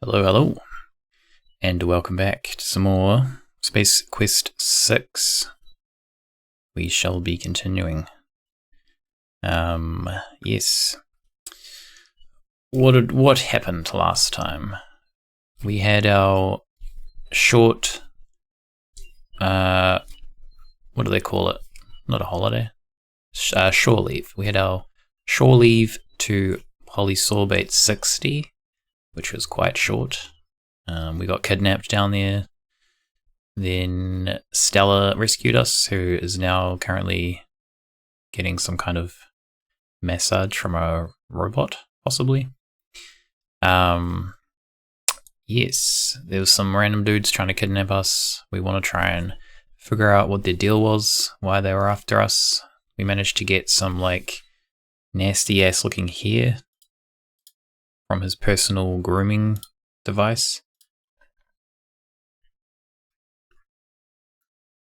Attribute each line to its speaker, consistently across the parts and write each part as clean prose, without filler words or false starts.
Speaker 1: Hello, hello, and welcome back to some more Space Quest 6. We shall be continuing. Yes. What happened last time? We had our short, what do they call it? Not a holiday? Shore leave. We had our shore leave to Polysorbate 60, which was quite short. We got kidnapped down there. Then Stella rescued us, who is now currently getting some kind of massage from a robot, possibly. Yes, there was some random dudes trying to kidnap us. We want to try and figure out what their deal was, why they were after us. We managed to get some, like, nasty-ass looking hair from his personal grooming device.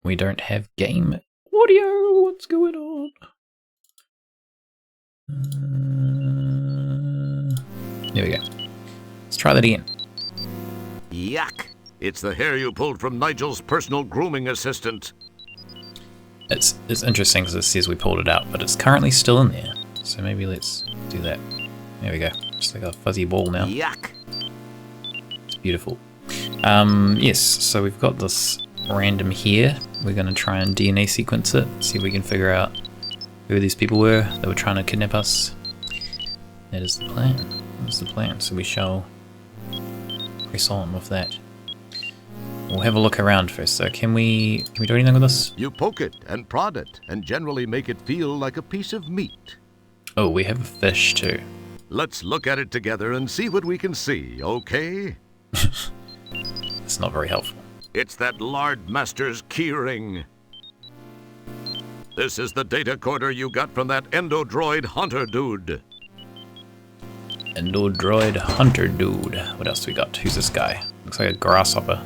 Speaker 1: We don't have game audio. What's going on? There we go. Let's try that again.
Speaker 2: Yuck! It's the hair you pulled from Nigel's personal grooming assistant.
Speaker 1: It's interesting because it says we pulled it out, but it's currently still in there. So maybe let's do that. There we go. Just like a fuzzy ball now.
Speaker 2: Yuck!
Speaker 1: It's beautiful. Yes, so we've got this random here. We're going to try and DNA sequence it, see if we can figure out who these people were that were trying to kidnap us. That is the plan. That's the plan. So we shall press on with that. We'll have a look around first. So can we do anything with this?
Speaker 2: You poke it and prod it and generally make it feel like a piece of meat.
Speaker 1: Oh, we have a fish too.
Speaker 2: Let's look at it together and see what we can see, okay?
Speaker 1: It's not very helpful.
Speaker 2: It's that Lard Master's keyring. This is the data coder you got from that Endodroid Hunter dude.
Speaker 1: Endodroid Hunter dude. What else do we got? Who's this guy? Looks like a grasshopper.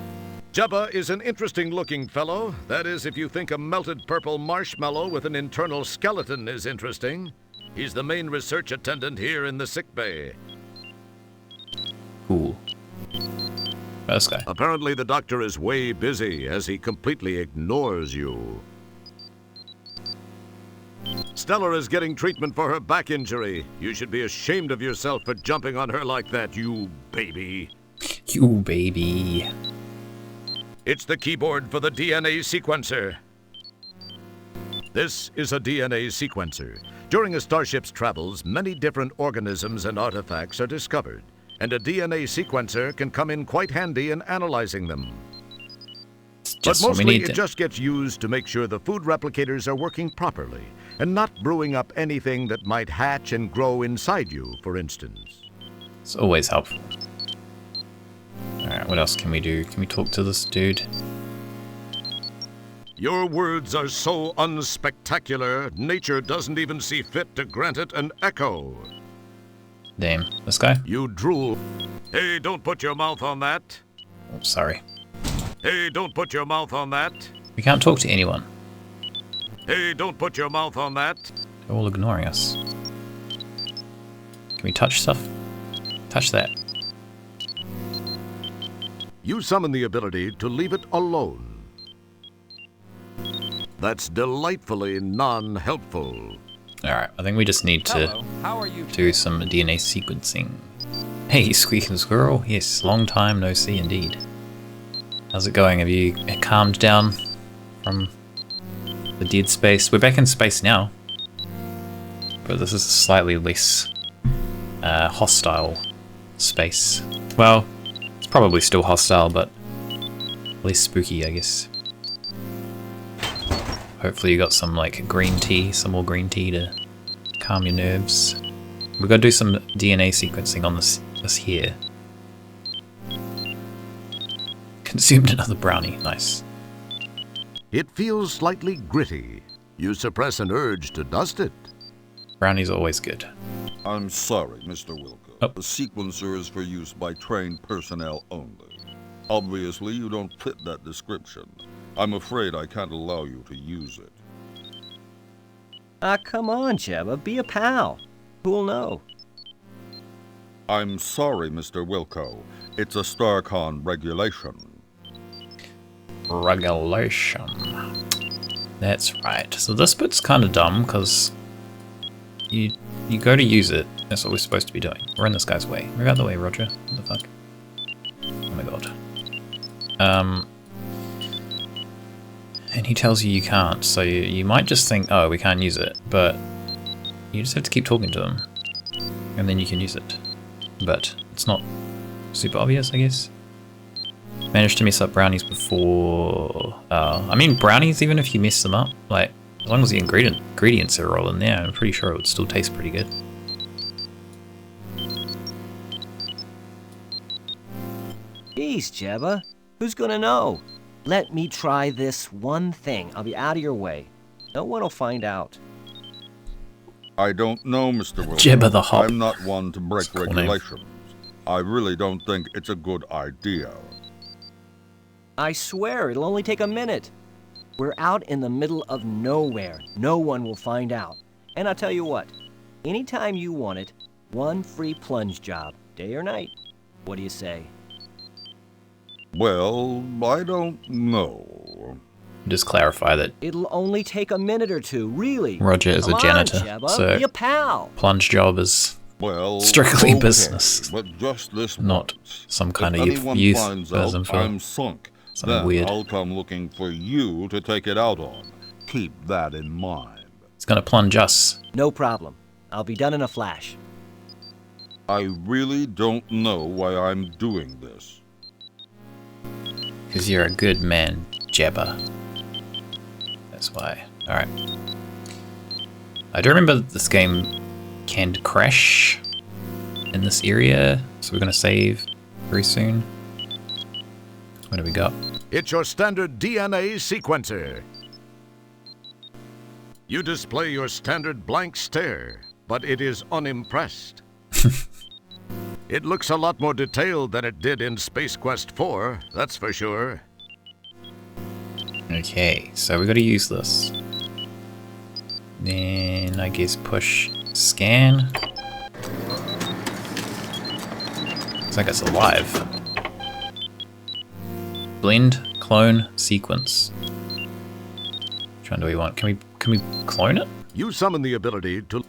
Speaker 2: Jabba is an interesting-looking fellow. That is, if you think a melted purple marshmallow with an internal skeleton is interesting. He's the main research attendant here in the sickbay.
Speaker 1: Cool. This guy.
Speaker 2: Apparently the doctor is way busy as he completely ignores you. Stella is getting treatment for her back injury. You should be ashamed of yourself for jumping on her like that, you baby.
Speaker 1: You baby.
Speaker 2: It's the keyboard for the DNA sequencer. This is a DNA sequencer. During a starship's travels, many different organisms and artifacts are discovered, and a DNA sequencer can come in quite handy in analyzing them. But mostly it just gets used to make sure the food replicators are working properly, and not brewing up anything that might hatch and grow inside you, for instance.
Speaker 1: It's always helpful. Alright, what else can we do? Can we talk to this dude?
Speaker 2: Your words are so unspectacular, nature doesn't even see fit to grant it an echo.
Speaker 1: Damn, this guy?
Speaker 2: You drool. Hey, don't put your mouth on that.
Speaker 1: Oh, sorry.
Speaker 2: Hey, don't put your mouth on that.
Speaker 1: We can't talk to anyone.
Speaker 2: Hey, don't put your mouth on that.
Speaker 1: They're all ignoring us. Can we touch stuff? Touch that.
Speaker 2: You summon the ability to leave it alone. That's delightfully non-helpful.
Speaker 1: Alright, I think we just need to do some DNA sequencing. Hey, Squeaking Squirrel. Yes, long time no see indeed. How's it going? Have you calmed down from the dead space? We're back in space now. But this is a slightly less hostile space. Well, it's probably still hostile, but less spooky, I guess. Hopefully you got some, like, green tea, some more green tea to calm your nerves. We've got to do some DNA sequencing on this here. Consumed another brownie. Nice.
Speaker 2: It feels slightly gritty. You suppress an urge to dust it.
Speaker 1: Brownies are always good.
Speaker 3: I'm sorry, Mr. Wilco.
Speaker 1: Oh.
Speaker 3: The sequencer is for use by trained personnel only. Obviously, you don't fit that description. I'm afraid I can't allow you to use it.
Speaker 4: Come on, Jabba, be a pal. Who'll know?
Speaker 3: I'm sorry, Mr. Wilco. It's a StarCon regulation.
Speaker 1: Regulation. That's right. So this bit's kind of dumb because you go to use it. That's what we're supposed to be doing. We're in this guy's way. Move out the way, Roger. What the fuck? Oh my god. And he tells you can't, so you might just think, oh, we can't use it, but you just have to keep talking to him, and then you can use it. But it's not super obvious, I guess. Managed to mess up brownies before. I mean, brownies, even if you mess them up, like, as long as the ingredients are all in there, I'm pretty sure it would still taste pretty good.
Speaker 4: Jeez, Jebba. Who's gonna know? Let me try this one thing. I'll be out of your way. No one will find out.
Speaker 3: I don't know, Mr. Wilco.
Speaker 1: Jebba the Hop.
Speaker 3: I'm not one to break
Speaker 1: Cool name.
Speaker 3: regulations. I really don't think it's a good idea.
Speaker 4: I swear, it'll only take a minute. We're out in the middle of nowhere. No one will find out. And I'll tell you what. Anytime you want it, one free plunge job, day or night. What do you say?
Speaker 3: Well, I don't know.
Speaker 1: Just clarify that
Speaker 4: It'll only take a minute or two, really.
Speaker 1: Roger is a
Speaker 4: Come
Speaker 1: janitor,
Speaker 4: on, Jebba.
Speaker 1: so
Speaker 4: Be a pal.
Speaker 1: plunge job is
Speaker 3: Well,
Speaker 1: strictly
Speaker 3: okay,
Speaker 1: business,
Speaker 3: but just this
Speaker 1: not
Speaker 3: once.
Speaker 1: some kind
Speaker 3: If
Speaker 1: of
Speaker 3: anyone
Speaker 1: youth
Speaker 3: finds
Speaker 1: person
Speaker 3: out
Speaker 1: for
Speaker 3: I'm sunk,
Speaker 1: something
Speaker 3: then
Speaker 1: weird.
Speaker 3: I'll come looking for you to take it out on. Keep that in mind.
Speaker 1: It's gonna plunge us.
Speaker 4: No problem. I'll be done in a flash.
Speaker 3: I really don't know why I'm doing this.
Speaker 1: Because you're a good man, Jebba. That's why. Alright. I do remember that this game can crash in this area, so we're going to save very soon. What do we got?
Speaker 2: It's your standard DNA sequencer. You display your standard blank stare, but it is unimpressed. It looks a lot more detailed than it did in Space Quest 4, that's for sure.
Speaker 1: Okay, so we got to use this. Then I guess push scan. Looks like it's alive. Blend, clone, sequence. Which one do we want? Can we clone it?
Speaker 2: You summon the ability to...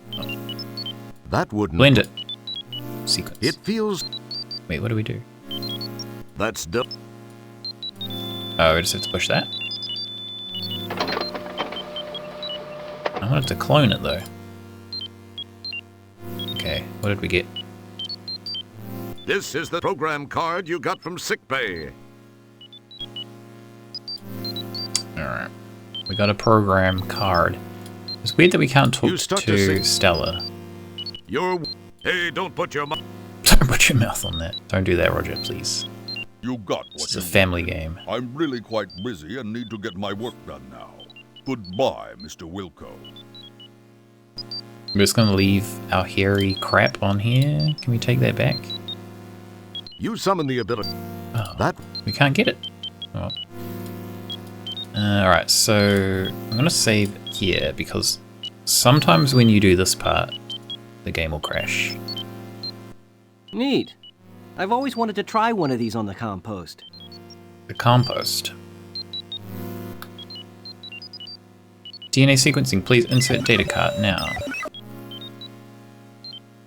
Speaker 2: That wouldn't...
Speaker 1: Blend it. Sequence.
Speaker 2: It feels...
Speaker 1: Wait, what do we do?
Speaker 2: That's
Speaker 1: Oh, we just have to push that? I wanted to clone it though. Okay, what did we get?
Speaker 2: This is the program card you got from sickbay.
Speaker 1: Alright. We got a program card. It's weird that we can't talk
Speaker 2: You start
Speaker 1: to
Speaker 2: to sing-
Speaker 1: Stella.
Speaker 2: Hey, don't put your mouth...
Speaker 1: Don't put your mouth on that. Don't do that, Roger, please.
Speaker 3: You got
Speaker 1: This
Speaker 3: what
Speaker 1: is
Speaker 3: you
Speaker 1: a family
Speaker 3: wanted.
Speaker 1: game.
Speaker 3: I'm really quite busy and need to get my work done now. Goodbye, Mr. Wilco.
Speaker 1: We're just gonna leave our hairy crap on here. Can we take that back?
Speaker 2: You summon the ability...
Speaker 1: Oh,
Speaker 2: That...
Speaker 1: we can't get it. Oh. Alright, so I'm gonna save here because sometimes when you do this part, the game will crash.
Speaker 4: Neat. I've always wanted to try one of these on the compost.
Speaker 1: The compost. DNA sequencing, please insert data card now.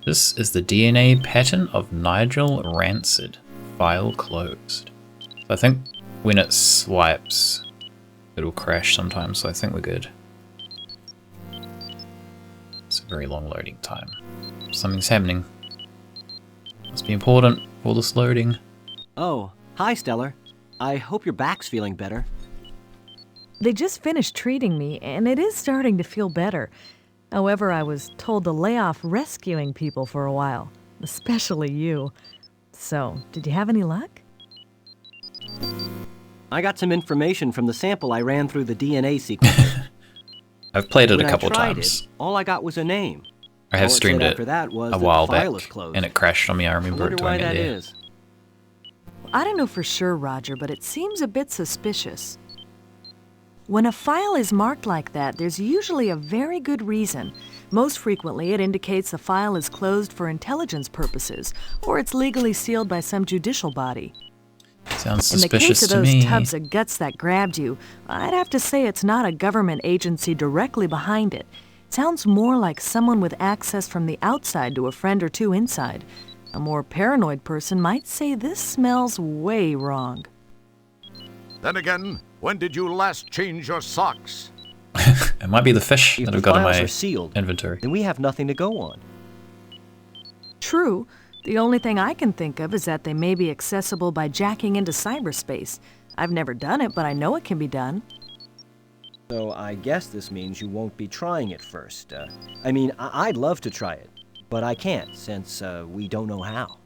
Speaker 1: This is the DNA pattern of Nigel Rancid. File closed. So I think when it swipes, it'll crash sometimes, so I think we're good. It's a very long loading time. Something's happening. Must be important for this loading.
Speaker 4: Oh, hi, Stellar. I hope your back's feeling better.
Speaker 5: They just finished treating me, and it is starting to feel better. However, I was told to lay off rescuing people for a while, especially you. So, did you have any luck?
Speaker 4: I got some information from the sample I ran through the DNA sequencer.
Speaker 1: I've played it
Speaker 4: When
Speaker 1: a couple
Speaker 4: I tried
Speaker 1: times.
Speaker 4: It, all I got was a name.
Speaker 1: I have
Speaker 4: All
Speaker 1: streamed
Speaker 4: said
Speaker 1: it
Speaker 4: after that was
Speaker 1: a
Speaker 4: that
Speaker 1: while
Speaker 4: the file
Speaker 1: back,
Speaker 4: is closed.
Speaker 1: and it crashed on me. I
Speaker 4: I
Speaker 1: remember
Speaker 4: wonder
Speaker 1: it
Speaker 4: why
Speaker 1: doing it
Speaker 4: that
Speaker 1: there.
Speaker 4: is.
Speaker 5: I don't know for sure, Roger, but it seems a bit suspicious. When a file is marked like that, there's usually a very good reason. Most frequently, it indicates the file is closed for intelligence purposes, or it's legally sealed by some judicial body.
Speaker 1: Sounds
Speaker 5: In the
Speaker 1: suspicious
Speaker 5: case of
Speaker 1: to
Speaker 5: those
Speaker 1: me.
Speaker 5: tubs of guts that grabbed you, I'd have to say it's not a government agency directly behind it. It sounds more like someone with access from the outside to a friend or two inside. A more paranoid person might say this smells way wrong.
Speaker 2: Then again, when did you last change your socks?
Speaker 1: It might be the fish
Speaker 4: If
Speaker 1: that
Speaker 4: the
Speaker 1: I've got in
Speaker 4: files
Speaker 1: my
Speaker 4: are sealed,
Speaker 1: inventory.
Speaker 4: then we have nothing to go on.
Speaker 5: True. The only thing I can think of is that they may be accessible by jacking into cyberspace. I've never done it, but I know it can be done.
Speaker 4: So I guess this means you won't be trying it first. I'd love to try it, but I can't since we don't know how.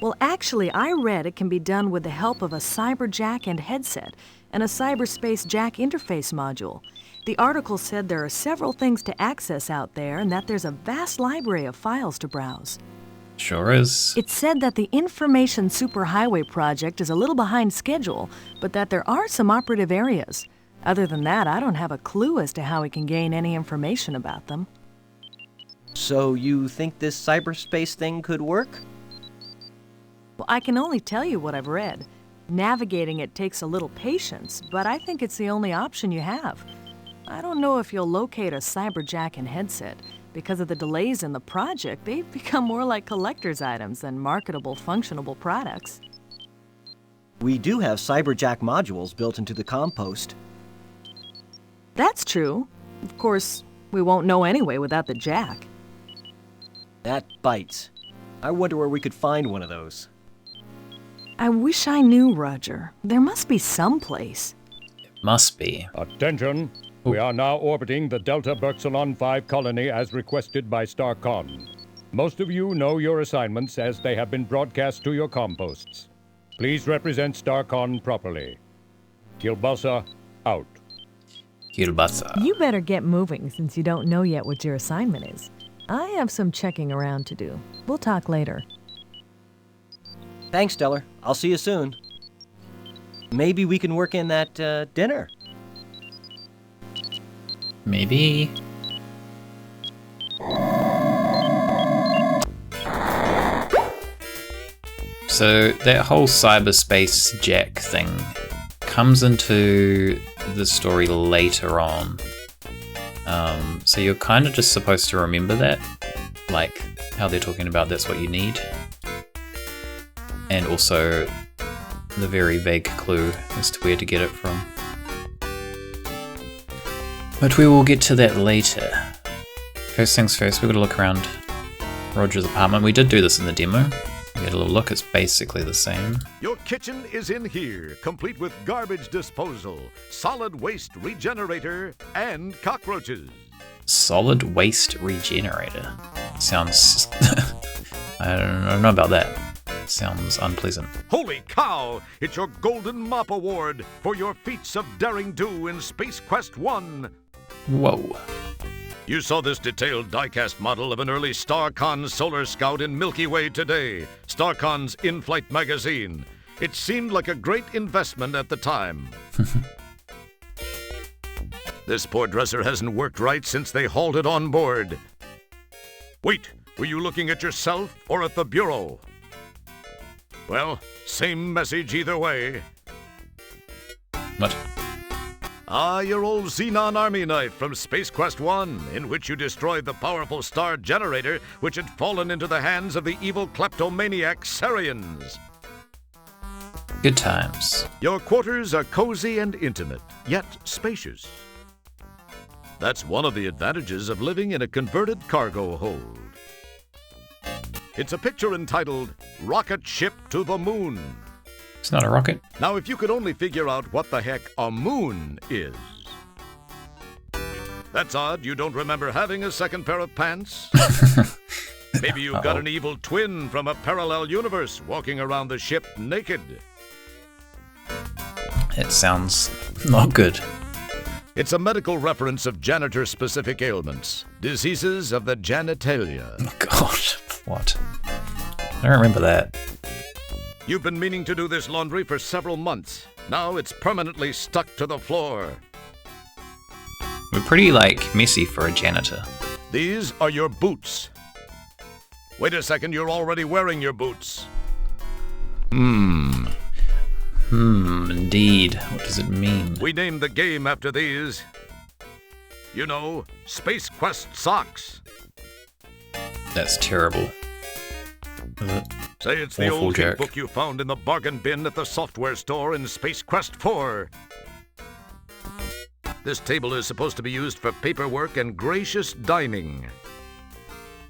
Speaker 5: Well, actually, I read it can be done with the help of a cyber jack and headset and a cyberspace jack interface module. The article said there are several things to access out there and that there's a vast library of files to browse.
Speaker 1: Sure is.
Speaker 5: It said that the Information Superhighway project is a little behind schedule, but that there are some operative areas. Other than that, I don't have a clue as to how we can gain any information about them.
Speaker 4: So you think this cyberspace thing could work?
Speaker 5: Well, I can only tell you what I've read. Navigating it takes a little patience, but I think it's the only option you have. I don't know if you'll locate a cyberjack and headset. Because of the delays in the project, they've become more like collector's items than marketable, functionable products.
Speaker 4: We do have cyberjack modules built into the compost.
Speaker 5: That's true. Of course, we won't know anyway without the jack.
Speaker 4: That bites. I wonder where we could find one of those.
Speaker 5: I wish I knew, Roger. There must be some place.
Speaker 1: Must be.
Speaker 6: Attention! We are now orbiting the Delta Berxilon 5 colony as requested by StarCon. Most of you know your assignments as they have been broadcast to your composts. Please represent StarCon properly. Kielbasa, out.
Speaker 1: Kielbasa.
Speaker 5: You better get moving since you don't know yet what your assignment is. I have some checking around to do. We'll talk later.
Speaker 4: Thanks, Stellar. I'll see you soon. Maybe we can work in that dinner.
Speaker 1: Maybe. So that whole cyberspace jack thing comes into the story later on. So you're kind of just supposed to remember that, like how they're talking about that's what you need. And also the very vague clue as to where to get it from. But we will get to that later. First things first, we've got to look around Roger's apartment. We did do this in the demo. We get a little look, it's basically the same.
Speaker 2: Your kitchen is in here, complete with garbage disposal, solid waste regenerator, and cockroaches.
Speaker 1: Solid waste regenerator. Sounds... I don't know about that. Sounds unpleasant.
Speaker 2: Holy cow! It's your Golden Mop Award for your feats of daring do in Space Quest 1.
Speaker 1: Whoa.
Speaker 2: You saw this detailed diecast model of an early StarCon Solar Scout in Milky Way today, StarCon's in-flight magazine. It seemed like a great investment at the time. This poor dresser hasn't worked right since they hauled it on board. Wait, were you looking at yourself or at the Bureau? Well, same message either way.
Speaker 1: What?
Speaker 2: Ah, your old Xenon Army knife from Space Quest 1, in which you destroyed the powerful star generator which had fallen into the hands of the evil kleptomaniac Sarians.
Speaker 1: Good times.
Speaker 2: Your quarters are cozy and intimate, yet spacious. That's one of the advantages of living in a converted cargo hold. It's a picture entitled, Rocket Ship to the Moon.
Speaker 1: It's not a rocket.
Speaker 2: Now, if you could only figure out what the heck a moon is. That's odd, you don't remember having a second pair of pants? Maybe you've got an evil twin from a parallel universe walking around the ship naked.
Speaker 1: It sounds not good.
Speaker 2: It's a medical reference of janitor-specific ailments, diseases of the genitalia.
Speaker 1: Oh, God, what? I don't remember that.
Speaker 2: You've been meaning to do this laundry for several months. Now it's permanently stuck to the floor.
Speaker 1: We're pretty, like, messy for a janitor.
Speaker 2: These are your boots. Wait a second, you're already wearing your boots.
Speaker 1: Indeed. What does it mean?
Speaker 2: We named the game after these. You know, Space Quest socks.
Speaker 1: That's terrible. Is it?
Speaker 2: Say it's the
Speaker 1: Awful
Speaker 2: old
Speaker 1: joke.
Speaker 2: book you found in the bargain bin at the software store in Space Quest 4. This table is supposed to be used for paperwork and gracious dining.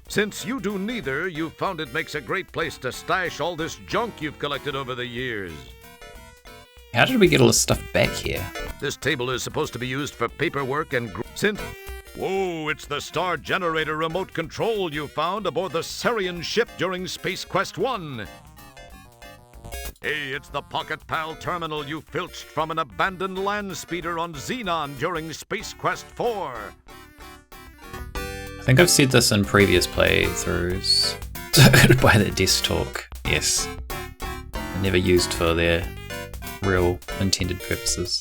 Speaker 2: Since you do neither, you found it makes a great place to stash all this junk you've collected over the years.
Speaker 1: How did we get all this stuff back here?
Speaker 2: This table is supposed to be used for paperwork and since... Whoa, it's the Star Generator remote control you found aboard the Sarian ship during Space Quest 1. Hey, it's the Pocket Pal terminal you filched from an abandoned land speeder on Xenon during Space Quest 4.
Speaker 1: I think I've said this in previous playthroughs. By the desk talk, yes. Never used for their real intended purposes.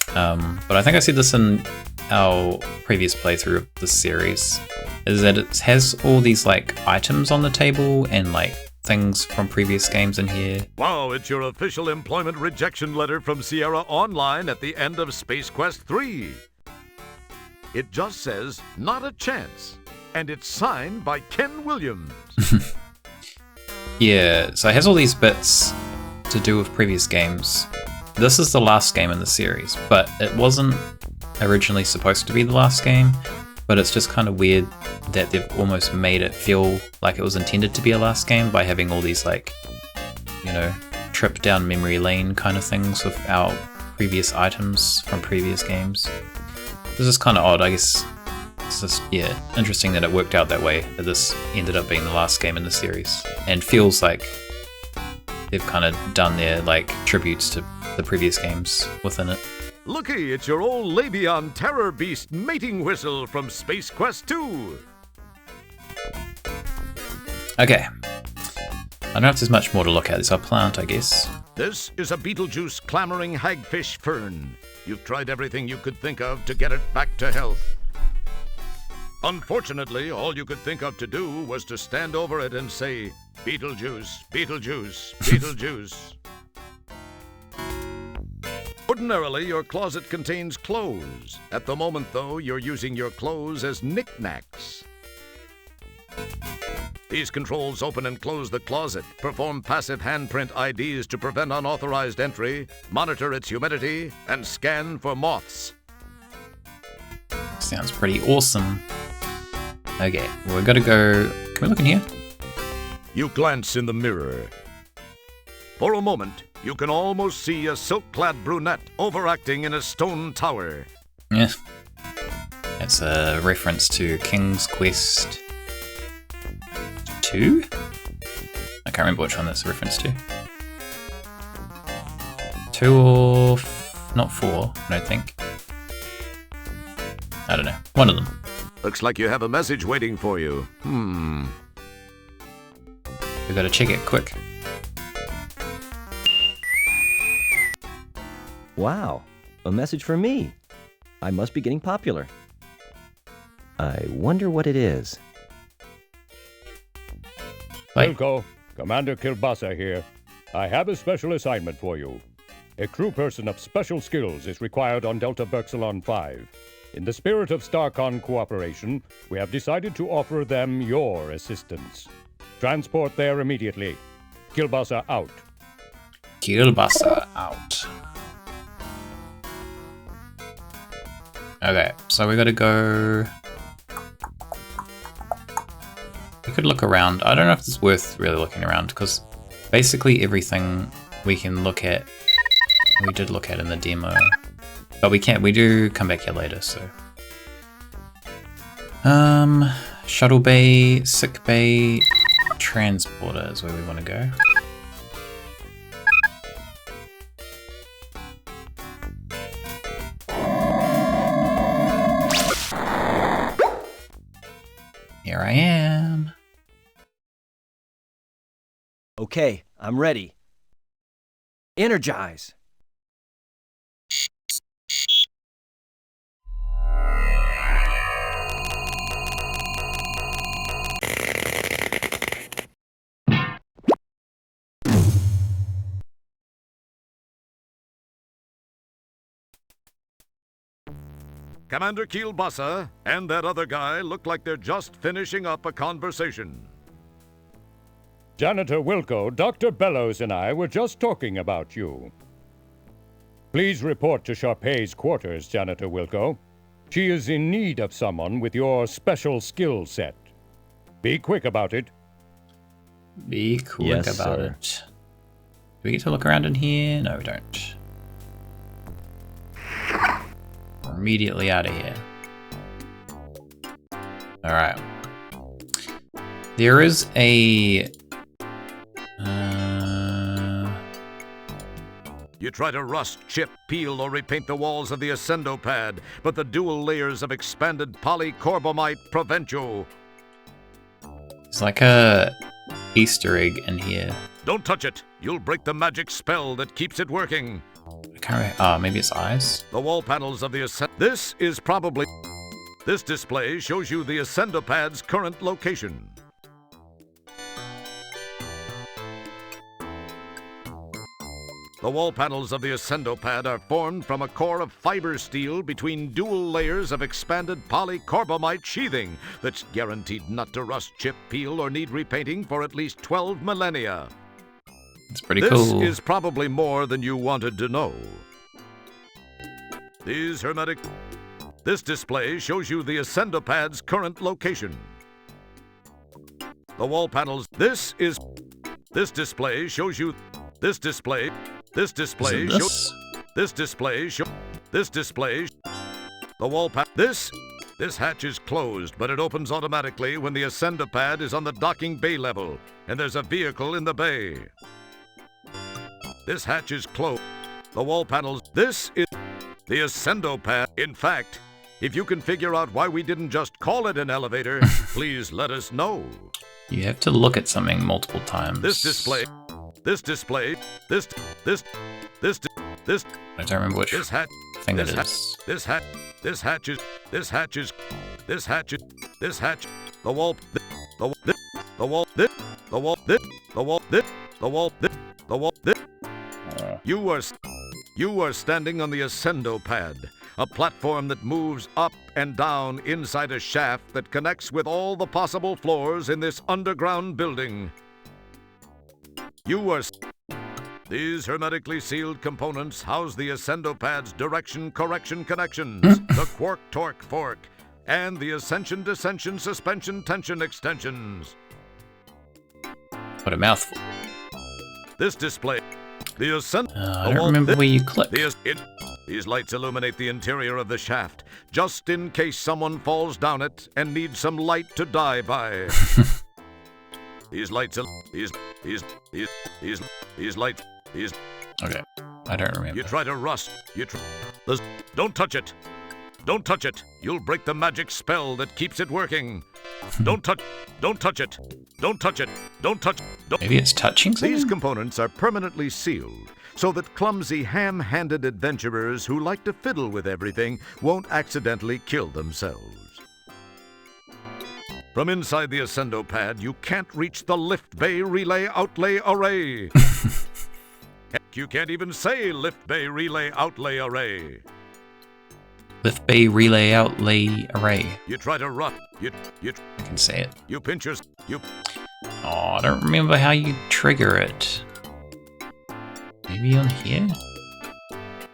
Speaker 1: But I think I said this in our previous playthrough of this series, is that it has all these like items on the table and like things from previous games in here.
Speaker 2: Wow, it's your official employment rejection letter from Sierra Online at the end of Space Quest 3. It just says, not a chance, and it's signed by Ken Williams.
Speaker 1: Yeah, so it has all these bits to do with previous games. This is the last game in the series, but it wasn't originally supposed to be the last game, but it's just kind of weird that they've almost made it feel like it was intended to be a last game by having all these like, you know, trip down memory lane kind of things with our previous items from previous games. This is kind of odd, I guess. It's just, yeah, interesting that it worked out that way, that this ended up being the last game in the series, and feels like they've kind of done their like tributes to the previous games within it.
Speaker 2: Looky, it's your old Labion Terror Beast mating whistle from Space Quest 2.
Speaker 1: Okay. I don't know if there's much more to look at. It's our plant, I guess.
Speaker 2: This is a Beetlejuice clamoring hagfish fern. You've tried everything you could think of to get it back to health. Unfortunately, all you could think of to do was to stand over it and say, Beetlejuice, Beetlejuice, Beetlejuice. Ordinarily, your closet contains clothes. At the moment, though, you're using your clothes as knickknacks. These controls open and close the closet, perform passive handprint IDs to prevent unauthorized entry, monitor its humidity, and scan for moths.
Speaker 1: Sounds pretty awesome. Okay, we're gonna go... Can we look in here?
Speaker 2: You glance in the mirror. For a moment, you can almost see a silk-clad brunette overacting in a stone tower.
Speaker 1: Yeah. That's a reference to King's Quest 2? I can't remember which one that's a reference to. 2 or... not 4, I don't think. I don't know. One of them.
Speaker 2: Looks like you have a message waiting for you.
Speaker 1: We gotta check it quick.
Speaker 4: Wow, a message for me. I must be getting popular. I wonder what it is.
Speaker 1: Wait.
Speaker 6: Wilco, Commander Kilbasa here. I have a special assignment for you. A crew person of special skills is required on Delta Berxalon 5. In the spirit of StarCon cooperation, we have decided to offer them your assistance. Transport there immediately. Kilbasa out.
Speaker 1: Kielbasa out. Okay, so we gotta go... We could look around. I don't know if it's worth really looking around, because basically everything we can look at, we did look at in the demo. But we can't, we do come back here later, so... Shuttle bay, sick bay, transporter is where we want to go. Here I am.
Speaker 4: Okay, I'm ready. Energize.
Speaker 2: Commander Kielbasa and that other guy look like they're just finishing up a conversation.
Speaker 6: Janitor Wilco, Dr. Bellows and I were just talking about you. Please report to Sharpay's quarters, Janitor Wilco. She is in need of someone with your special skill set. Be quick about it.
Speaker 1: Be quick
Speaker 4: Yes,
Speaker 1: about
Speaker 4: sir.
Speaker 1: it. Do we get to look around in here? No, we don't. We're immediately out of here. Alright. There is a...
Speaker 2: You try to rust, chip, peel, or repaint the walls of the Ascendo pad, but the dual layers of expanded polycorbamide prevent you.
Speaker 1: It's like a Easter egg in here.
Speaker 2: Don't touch it. You'll break the magic spell that keeps it working.
Speaker 1: I can't remember. Oh, maybe it's eyes?
Speaker 2: The wall panels of the Ascendo... This display shows you the Ascendo pad's current location. The wall panels of the Ascendo pad are formed from a core of fiber steel between dual layers of expanded polycorbamide sheathing that's guaranteed not to rust, chip, peel, or need repainting for at least 12 millennia.
Speaker 1: It's pretty
Speaker 2: This
Speaker 1: cool.
Speaker 2: is probably more than you wanted to know. This display shows you the Ascendo pad's current location. The wall panels... This display shows you... The wall pad... This hatch is closed, but it opens automatically when the Ascendo pad is on the docking bay level, and there's a vehicle in the bay. This hatch is closed. The wall panels... This is the Ascendo pad. In fact, if you can figure out why we didn't just call it an elevator, please let us know.
Speaker 1: You have to look at something multiple times.
Speaker 2: This display...
Speaker 1: I don't remember which thing that is.
Speaker 2: You are standing on the Ascendo pad, a platform that moves up and down inside a shaft that connects with all the possible floors in this underground building. These hermetically sealed components house the Ascendo pad's direction correction connections, the quark torque fork, and the ascension descension suspension tension extensions.
Speaker 1: What a mouthful.
Speaker 2: This display, the Ascendo...
Speaker 1: I don't remember where you click.
Speaker 2: These lights illuminate the interior of the shaft, just in case someone falls down it and needs some light to die by. These lights...
Speaker 1: Okay, I don't remember.
Speaker 2: You try to rust. Don't touch it. Don't touch it. You'll break the magic spell that keeps it working. Don't touch it. Don't touch it.
Speaker 1: Maybe it's touching something?
Speaker 2: These components are permanently sealed so that clumsy, ham-handed adventurers who like to fiddle with everything won't accidentally kill themselves. From inside the Ascendo pad, you can't reach the lift bay relay outlay array. You can't even say lift bay relay outlay array.
Speaker 1: Lift bay relay outlay array.
Speaker 2: You try to run.
Speaker 1: I can say it.
Speaker 2: You pinch your...
Speaker 1: Oh, I don't remember how you trigger it. Maybe on here?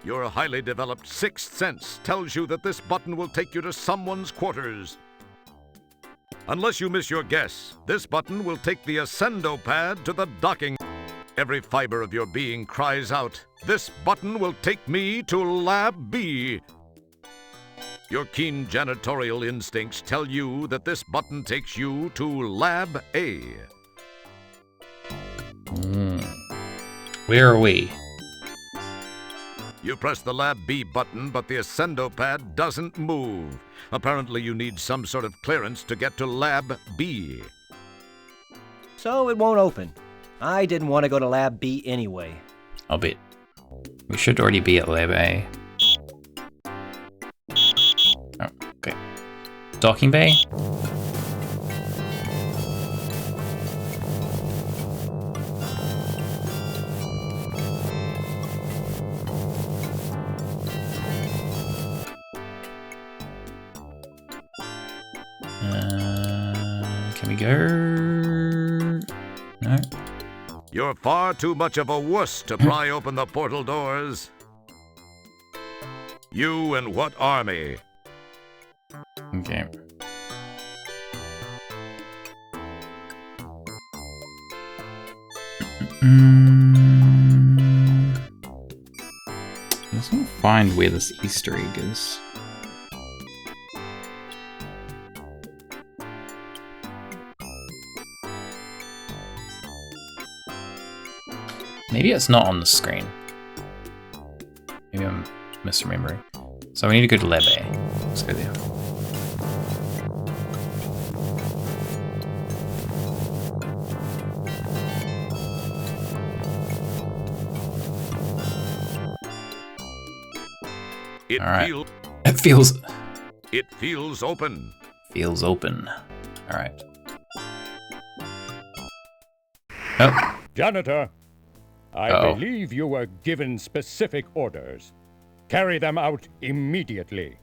Speaker 2: Your highly developed sixth sense tells you that this button will take you to someone's quarters. Unless you miss your guess, this button will take the Ascendo pad to the docking. Every fiber of your being cries out, this button will take me to Lab B. Your keen janitorial instincts tell you that this button takes you to Lab A.
Speaker 1: Where are we?
Speaker 2: You press the Lab B button, but the Ascendo pad doesn't move. Apparently you need some sort of clearance to get to Lab B.
Speaker 4: So it won't open. I didn't want to go to Lab B anyway.
Speaker 1: I'll bet. We should already be at Lab A. Oh, okay. Docking bay? we go. No.
Speaker 2: You're far too much of a wuss to pry open the portal doors. You and what army?
Speaker 1: Okay. Let's not find where this Easter egg is. Maybe it's not on the screen. Maybe I'm misremembering. So we need to go to Lab A. Let's go there.
Speaker 2: It
Speaker 1: Alright.
Speaker 2: feels
Speaker 1: It
Speaker 2: feels open.
Speaker 1: feels open. Alright. Oh,
Speaker 6: Janitor, I
Speaker 1: Uh-oh.
Speaker 6: believe you were given specific orders. Carry them out immediately.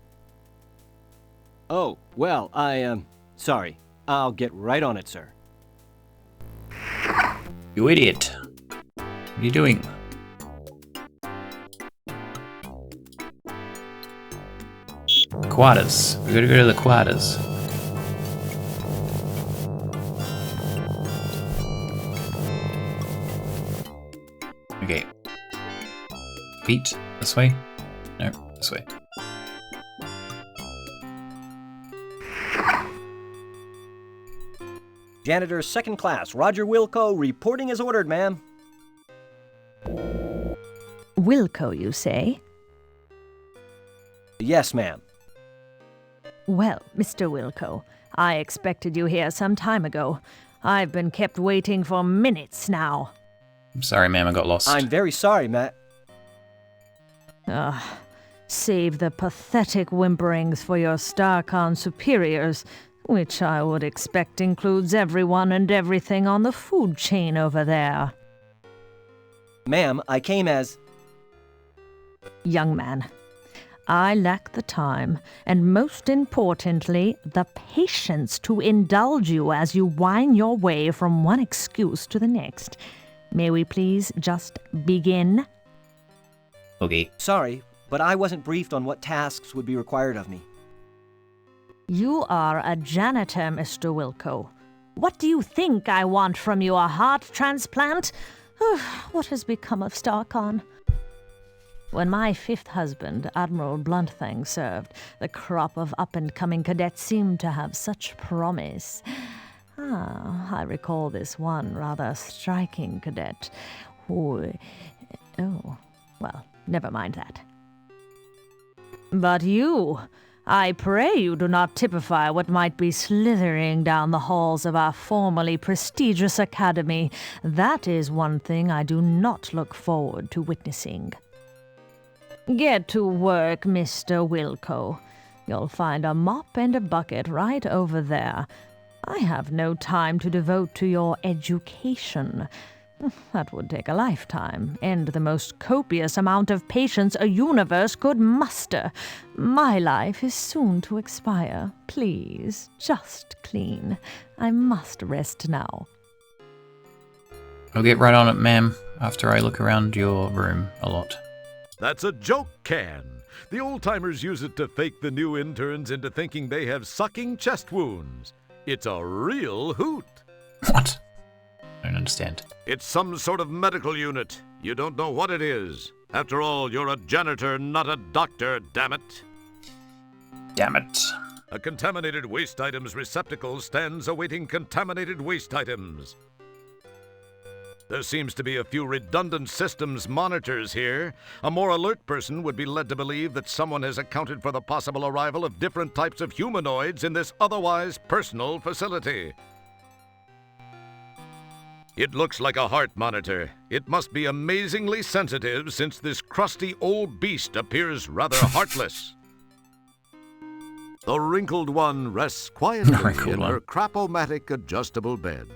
Speaker 4: Oh, well, sorry. I'll get right on it, sir.
Speaker 1: you idiot. What are you doing? Quarters. We gotta go to the quarters. Okay. Feet. This way? No, this way.
Speaker 4: Janitor second class, Roger Wilco, reporting as ordered, ma'am.
Speaker 5: Wilco, you say?
Speaker 4: Yes, ma'am.
Speaker 5: Well, Mr. Wilco, I expected you here some time ago. I've been kept waiting for minutes now.
Speaker 1: I'm sorry, ma'am, I got lost.
Speaker 4: I'm very sorry, Matt.
Speaker 5: Save the pathetic whimperings for your StarCon superiors, which I would expect includes everyone and everything on the food chain over there.
Speaker 4: Ma'am, I came as...
Speaker 5: Young man, I lack the time, and most importantly, the patience to indulge you as you whine your way from one excuse to the next. May we please just begin?
Speaker 1: Okay.
Speaker 4: Sorry, but I wasn't briefed on what tasks would be required of me.
Speaker 5: You are a janitor, Mr. Wilco. What do you think I want from you, a heart transplant? What has become of StarCon? When my fifth husband, Admiral Bluntthang, served, the crop of up-and-coming cadets seemed to have such promise. I recall this one rather striking cadet who... Oh, well, never mind that. But you... I pray you do not typify what might be slithering down the halls of our formerly prestigious academy. That is one thing I do not look forward to witnessing. Get to work, Mr. Wilco. You'll find a mop and a bucket right over there. I have no time to devote to your education. That would take a lifetime, and the most copious amount of patience a universe could muster. My life is soon to expire. Please, just clean. I must rest now.
Speaker 1: I'll get right on it, ma'am, after I look around your room a lot.
Speaker 2: That's a joke can. The old-timers use it to fake the new interns into thinking they have sucking chest wounds. It's a real hoot.
Speaker 1: What? I don't understand.
Speaker 2: It's some sort of medical unit. You don't know what it is. After all, you're a janitor, not a doctor, damn it.
Speaker 1: Damn it.
Speaker 2: A contaminated waste items receptacle stands awaiting contaminated waste items. There seems to be a few redundant systems monitors here. A more alert person would be led to believe that someone has accounted for the possible arrival of different types of humanoids in this otherwise personal facility. It looks like a heart monitor. It must be amazingly sensitive since this crusty old beast appears rather heartless. The wrinkled one rests quietly in her crap-o-matic adjustable bed.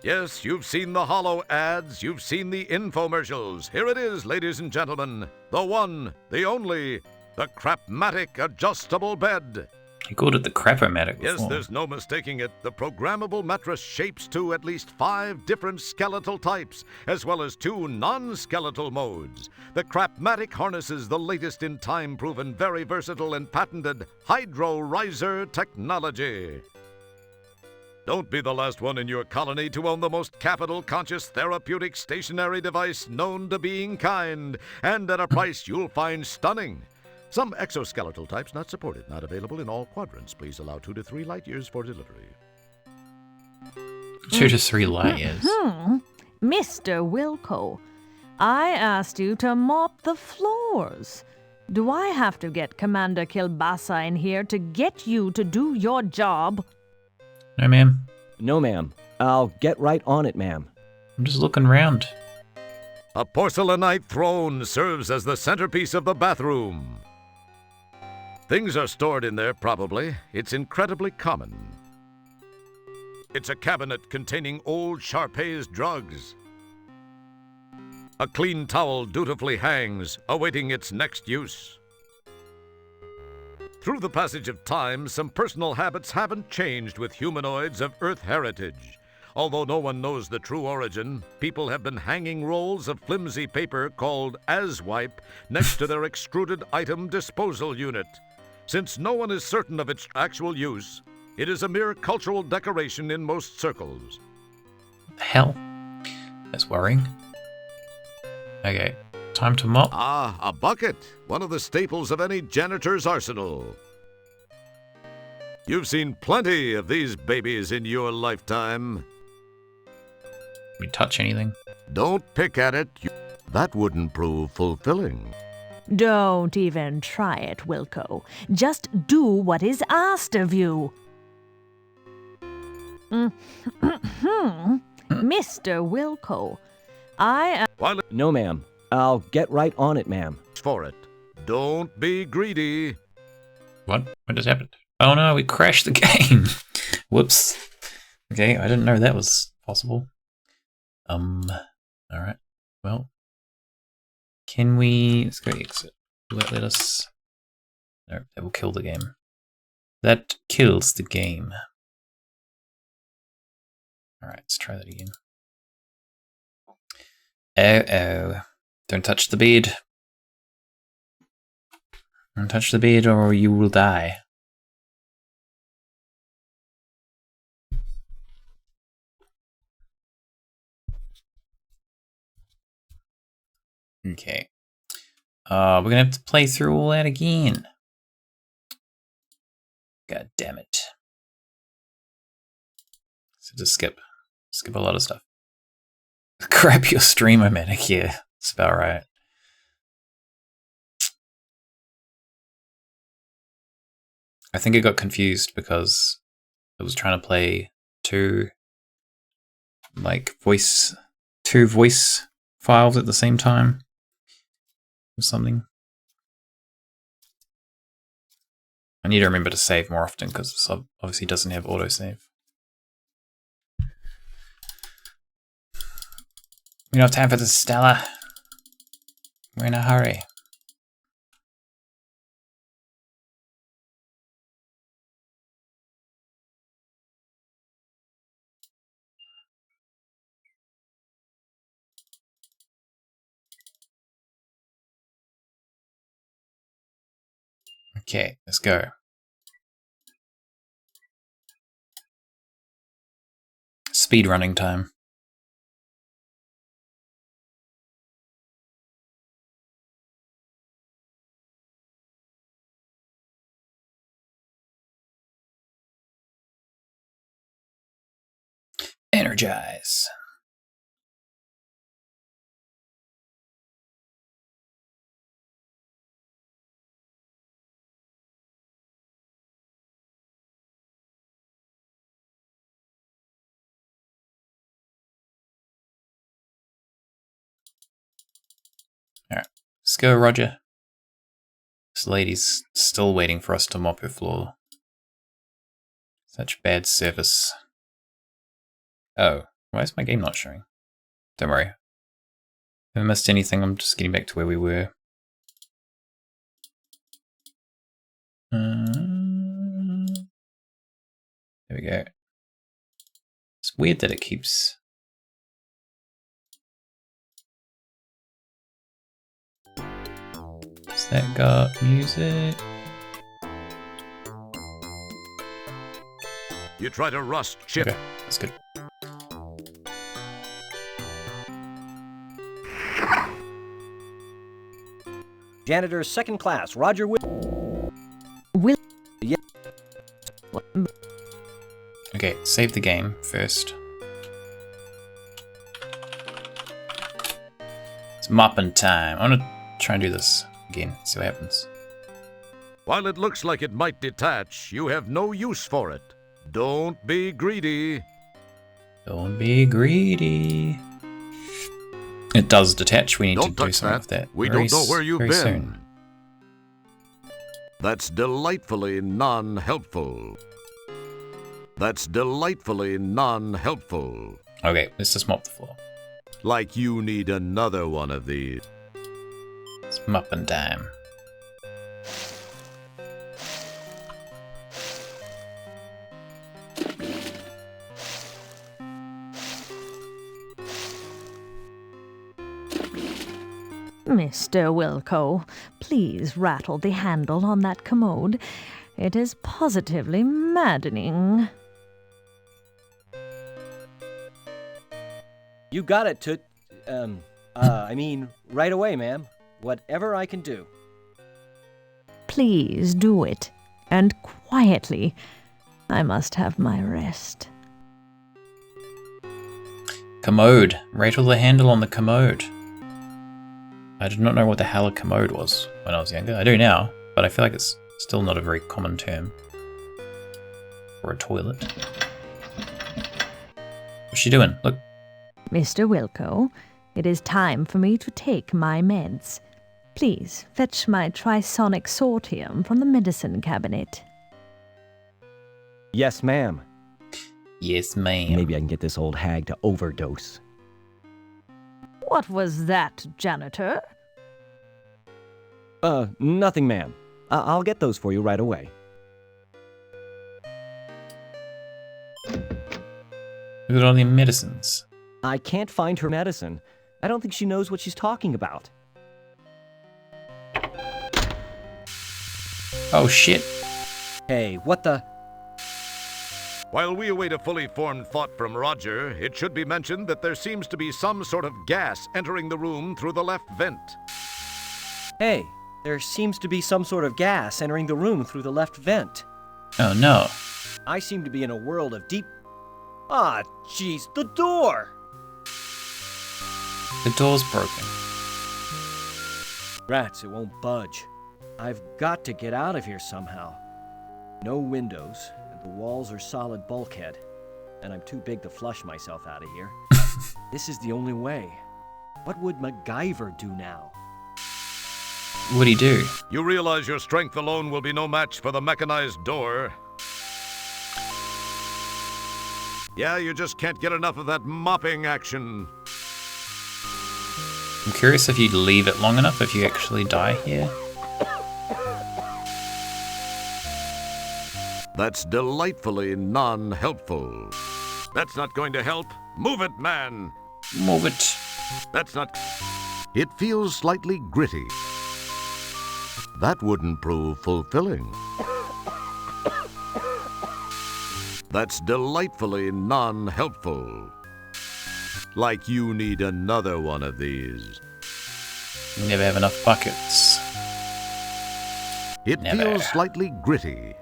Speaker 2: Yes, you've seen the hollow ads, you've seen the infomercials. Here it is, ladies and gentlemen. The one, the only, the Crapmatic adjustable bed.
Speaker 1: He called it the Crap-O-Matic before.
Speaker 2: Yes, there's no mistaking it. The programmable mattress shapes to at least 5 different skeletal types, as well as 2 non-skeletal modes. The Crap-Matic harnesses the latest in time-proven, very versatile and patented Hydro-Riser technology. Don't be the last one in your colony to own the most capital-conscious therapeutic stationary device known to being kind, and at a price you'll find stunning. Some exoskeletal types not supported, not available in all quadrants. Please allow 2 to 3 light years for delivery.
Speaker 1: 2 to 3 light years.
Speaker 5: Mr. Wilco, I asked you to mop the floors. Do I have to get Commander Kilbasa in here to get you to do your job?
Speaker 1: No, ma'am.
Speaker 4: No, ma'am. I'll get right on it, ma'am.
Speaker 1: I'm just looking around.
Speaker 2: A porcelainite throne serves as the centerpiece of the bathroom. Things are stored in there, probably. It's incredibly common. It's a cabinet containing old Sharpay's drugs. A clean towel dutifully hangs, awaiting its next use. Through the passage of time, some personal habits haven't changed with humanoids of Earth heritage. Although no one knows the true origin, people have been hanging rolls of flimsy paper called Aswipe next to their extruded item disposal unit. Since no one is certain of its actual use, it is a mere cultural decoration in most circles.
Speaker 1: What the hell? That's worrying. Okay, time to mop.
Speaker 2: Ah, a bucket, one of the staples of any janitor's arsenal. You've seen plenty of these babies in your lifetime.
Speaker 1: We touch anything?
Speaker 2: Don't pick at it. That wouldn't prove fulfilling.
Speaker 5: Don't even try it, Wilco. Just do what is asked of you. Mr. Wilco, I am...
Speaker 4: No, ma'am. I'll get right on it, ma'am.
Speaker 2: For it. Don't be greedy.
Speaker 1: What? What just happened? Oh no, we crashed the game. Whoops. Okay, I didn't know that was possible. Alright. Well. Can we... Let's go exit. Will that let us... No, that will kill the game. That kills the game. Alright, let's try that again. Oh. Don't touch the bed. Don't touch the bed or you will die. Okay. We're gonna have to play through all that again. God damn it. So just skip a lot of stuff. Crap your stream-o-matic, yeah. That's about right. I think it got confused because I was trying to play two voice files at the same time or something. I need to remember to save more often because this obviously doesn't have autosave. We don't have time for this, Stella. We're in a hurry. Okay, let's go. Speed running time. Energize. Alright, let's go, Roger. This lady's still waiting for us to mop her floor. Such bad service. Oh, why is my game not showing? Don't worry. If I missed anything, I'm just getting back to where we were. There we go. It's weird that it keeps... Has that got music?
Speaker 2: You try to rust, Chip.
Speaker 1: Okay, that's good.
Speaker 4: Janitor second class, Roger
Speaker 5: Will.
Speaker 4: Yeah.
Speaker 1: Okay, save the game first. It's mopping time. I'm gonna try and do this again, see what happens.
Speaker 2: While it looks like it might detach, you have no use for it. Don't be greedy.
Speaker 1: Don't be greedy. It does detach. We need
Speaker 2: Don't
Speaker 1: to do
Speaker 2: touch
Speaker 1: something
Speaker 2: that.
Speaker 1: with that.
Speaker 2: We
Speaker 1: very
Speaker 2: don't know where you've
Speaker 1: very
Speaker 2: been.
Speaker 1: Soon.
Speaker 2: That's delightfully non-helpful. That's delightfully non-helpful.
Speaker 1: Okay, let's just mop the floor.
Speaker 2: Like you need another one of these.
Speaker 1: It's mopping time.
Speaker 5: Mr. Wilco, please rattle the handle on that commode. It is positively maddening.
Speaker 4: You got it, I mean, right away, ma'am. Whatever I can do.
Speaker 5: Please do it, and quietly. I must have my rest.
Speaker 1: Commode. Rattle the handle on the commode. I did not know what the hell a commode was when I was younger. I do now, but I feel like it's still not a very common term. For a toilet. What's she doing? Look.
Speaker 5: Mr. Wilco, it is time for me to take my meds. Please fetch my trisonic sortium from the medicine cabinet.
Speaker 4: Yes, ma'am.
Speaker 1: Yes, ma'am.
Speaker 4: Maybe I can get this old hag to overdose.
Speaker 5: What was that, janitor?
Speaker 4: Nothing, ma'am. I'll get those for you right away.
Speaker 1: Look at all the medicines.
Speaker 4: I can't find her medicine. I don't think she knows what she's talking about.
Speaker 1: Oh shit.
Speaker 4: Hey, what the...
Speaker 2: While we await a fully formed thought from Roger, it should be mentioned that there seems to be some sort of gas entering the room through the left vent.
Speaker 4: Hey, there seems to be some sort of gas entering the room through the left vent.
Speaker 1: Oh no.
Speaker 4: I seem to be in a world of deep... Ah, jeez, the door!
Speaker 1: The door's broken.
Speaker 4: Rats, it won't budge. I've got to get out of here somehow. No windows, and the walls are solid bulkhead. And I'm too big to flush myself out of here. This is the only way. What would MacGyver do now?
Speaker 1: What'd he do?
Speaker 2: You realize your strength alone will be no match for the mechanized door. Yeah, you just can't get enough of that mopping action.
Speaker 1: I'm curious if you'd leave it long enough if you actually die here.
Speaker 2: That's delightfully non-helpful. That's not going to help. Move it, man.
Speaker 1: Move it.
Speaker 2: That's not... It feels slightly gritty. That wouldn't prove fulfilling. That's delightfully non-helpful. Like you need another one of these.
Speaker 1: You never have enough buckets.
Speaker 2: It
Speaker 1: Never.
Speaker 2: feels slightly gritty.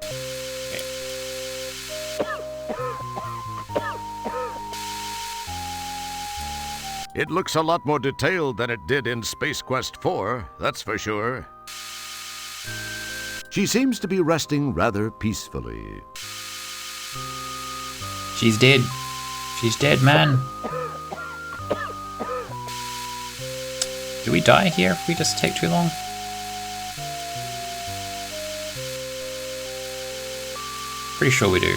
Speaker 2: It looks a lot more detailed than it did in Space Quest 4, that's for sure. She seems to be resting rather peacefully.
Speaker 1: She's dead. She's dead, man. Do we die here if we just take too long? Pretty sure we do.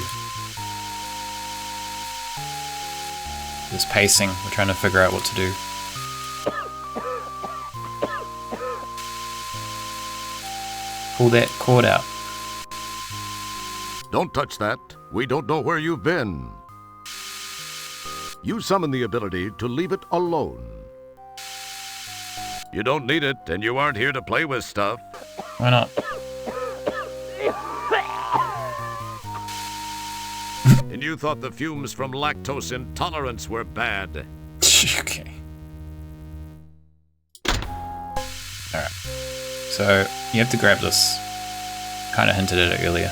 Speaker 1: This pacing, we're trying to figure out what to do. Pull that cord out.
Speaker 2: Don't touch that. We don't know where you've been. You summon the ability to leave it alone. You don't need it, and you aren't here to play with stuff.
Speaker 1: Why not?
Speaker 2: And you thought the fumes from lactose intolerance were bad.
Speaker 1: Okay. Alright. So, you have to grab this. Kinda hinted at it earlier.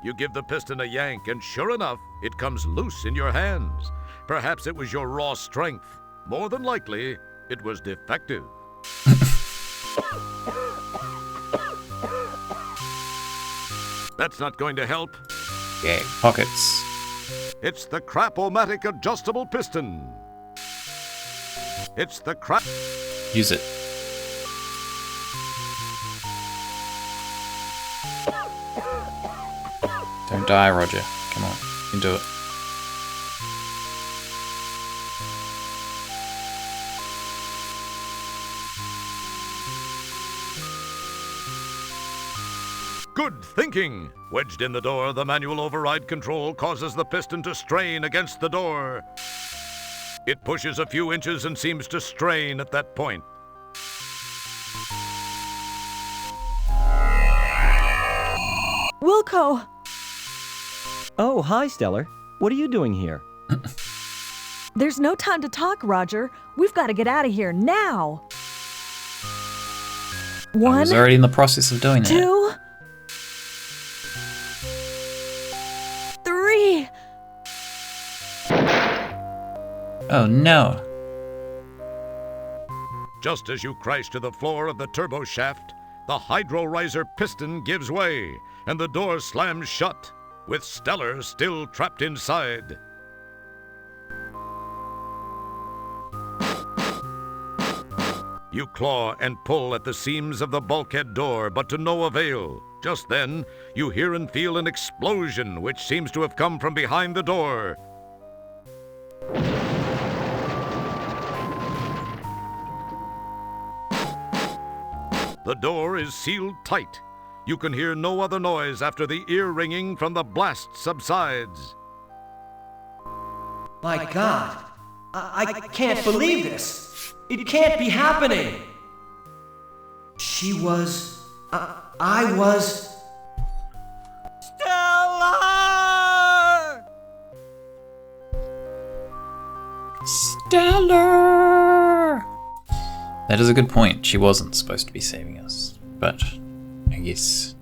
Speaker 2: You give the piston a yank, and sure enough, it comes loose in your hands. Perhaps it was your raw strength. More than likely, it was defective. That's not going to help.
Speaker 1: Yeah, pockets.
Speaker 2: It's the Crap-O-Matic adjustable piston. It's the crap...
Speaker 1: Use it. Don't die, Roger. Come on, you can do it.
Speaker 2: Good thinking! Wedged in the door, the manual override control causes the piston to strain against the door. It pushes a few inches and seems to strain at that point.
Speaker 5: Wilco!
Speaker 4: Oh, hi, Stellar. What are you doing here?
Speaker 5: There's no time to talk, Roger. We've got to get out of here now.
Speaker 1: I
Speaker 5: One,
Speaker 1: was already in the process of doing that.
Speaker 5: 2, 3.
Speaker 1: Oh no.
Speaker 2: Just as you crash to the floor of the turbo shaft, the hydro riser piston gives way, and the door slams shut, with Stellar still trapped inside. You claw and pull at the seams of the bulkhead door, but to no avail. Just then, you hear and feel an explosion, which seems to have come from behind the door. The door is sealed tight. You can hear no other noise after the ear ringing from the blast subsides.
Speaker 4: My God, I can't believe this. It can't be happening. She was... I was... Stellar!
Speaker 1: Stellar! That is a good point. She wasn't supposed to be saving us. But I guess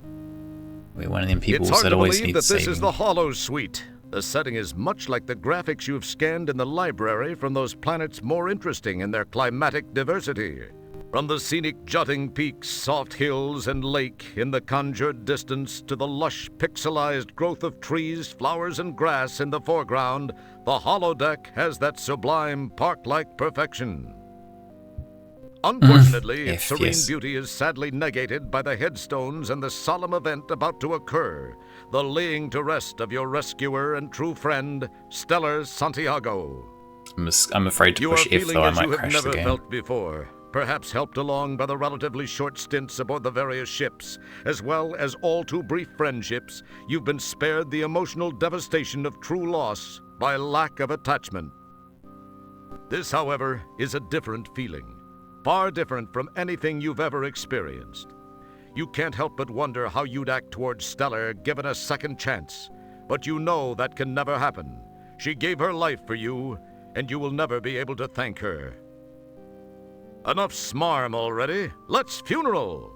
Speaker 1: we're one of them people
Speaker 2: It's hard
Speaker 1: that
Speaker 2: to
Speaker 1: always
Speaker 2: believe
Speaker 1: need
Speaker 2: that this
Speaker 1: saving.
Speaker 2: is the Hollow Suite. The setting is much like the graphics you've scanned in the library from those planets more interesting in their climatic diversity. From the scenic jutting peaks, soft hills, and lake in the conjured distance to the lush, pixelized growth of trees, flowers, and grass in the foreground, the holodeck has that sublime park-like perfection. Unfortunately, its serene
Speaker 1: yes.
Speaker 2: beauty is sadly negated by the headstones and the solemn event about to occur, the laying to rest of your rescuer and true friend, Stellar Santiago.
Speaker 1: I'm afraid to
Speaker 2: You are
Speaker 1: push F
Speaker 2: feeling
Speaker 1: though, I
Speaker 2: as
Speaker 1: might
Speaker 2: you have
Speaker 1: crash the
Speaker 2: never
Speaker 1: game.
Speaker 2: felt before, perhaps helped along by the relatively short stints aboard the various ships, as well as all too brief friendships. You've been spared the emotional devastation of true loss by lack of attachment. This, however, is a different feeling. Far different from anything you've ever experienced. You can't help but wonder how you'd act towards Stellar given a second chance. But you know that can never happen. She gave her life for you, and you will never be able to thank her. Enough smarm already. Let's funeral!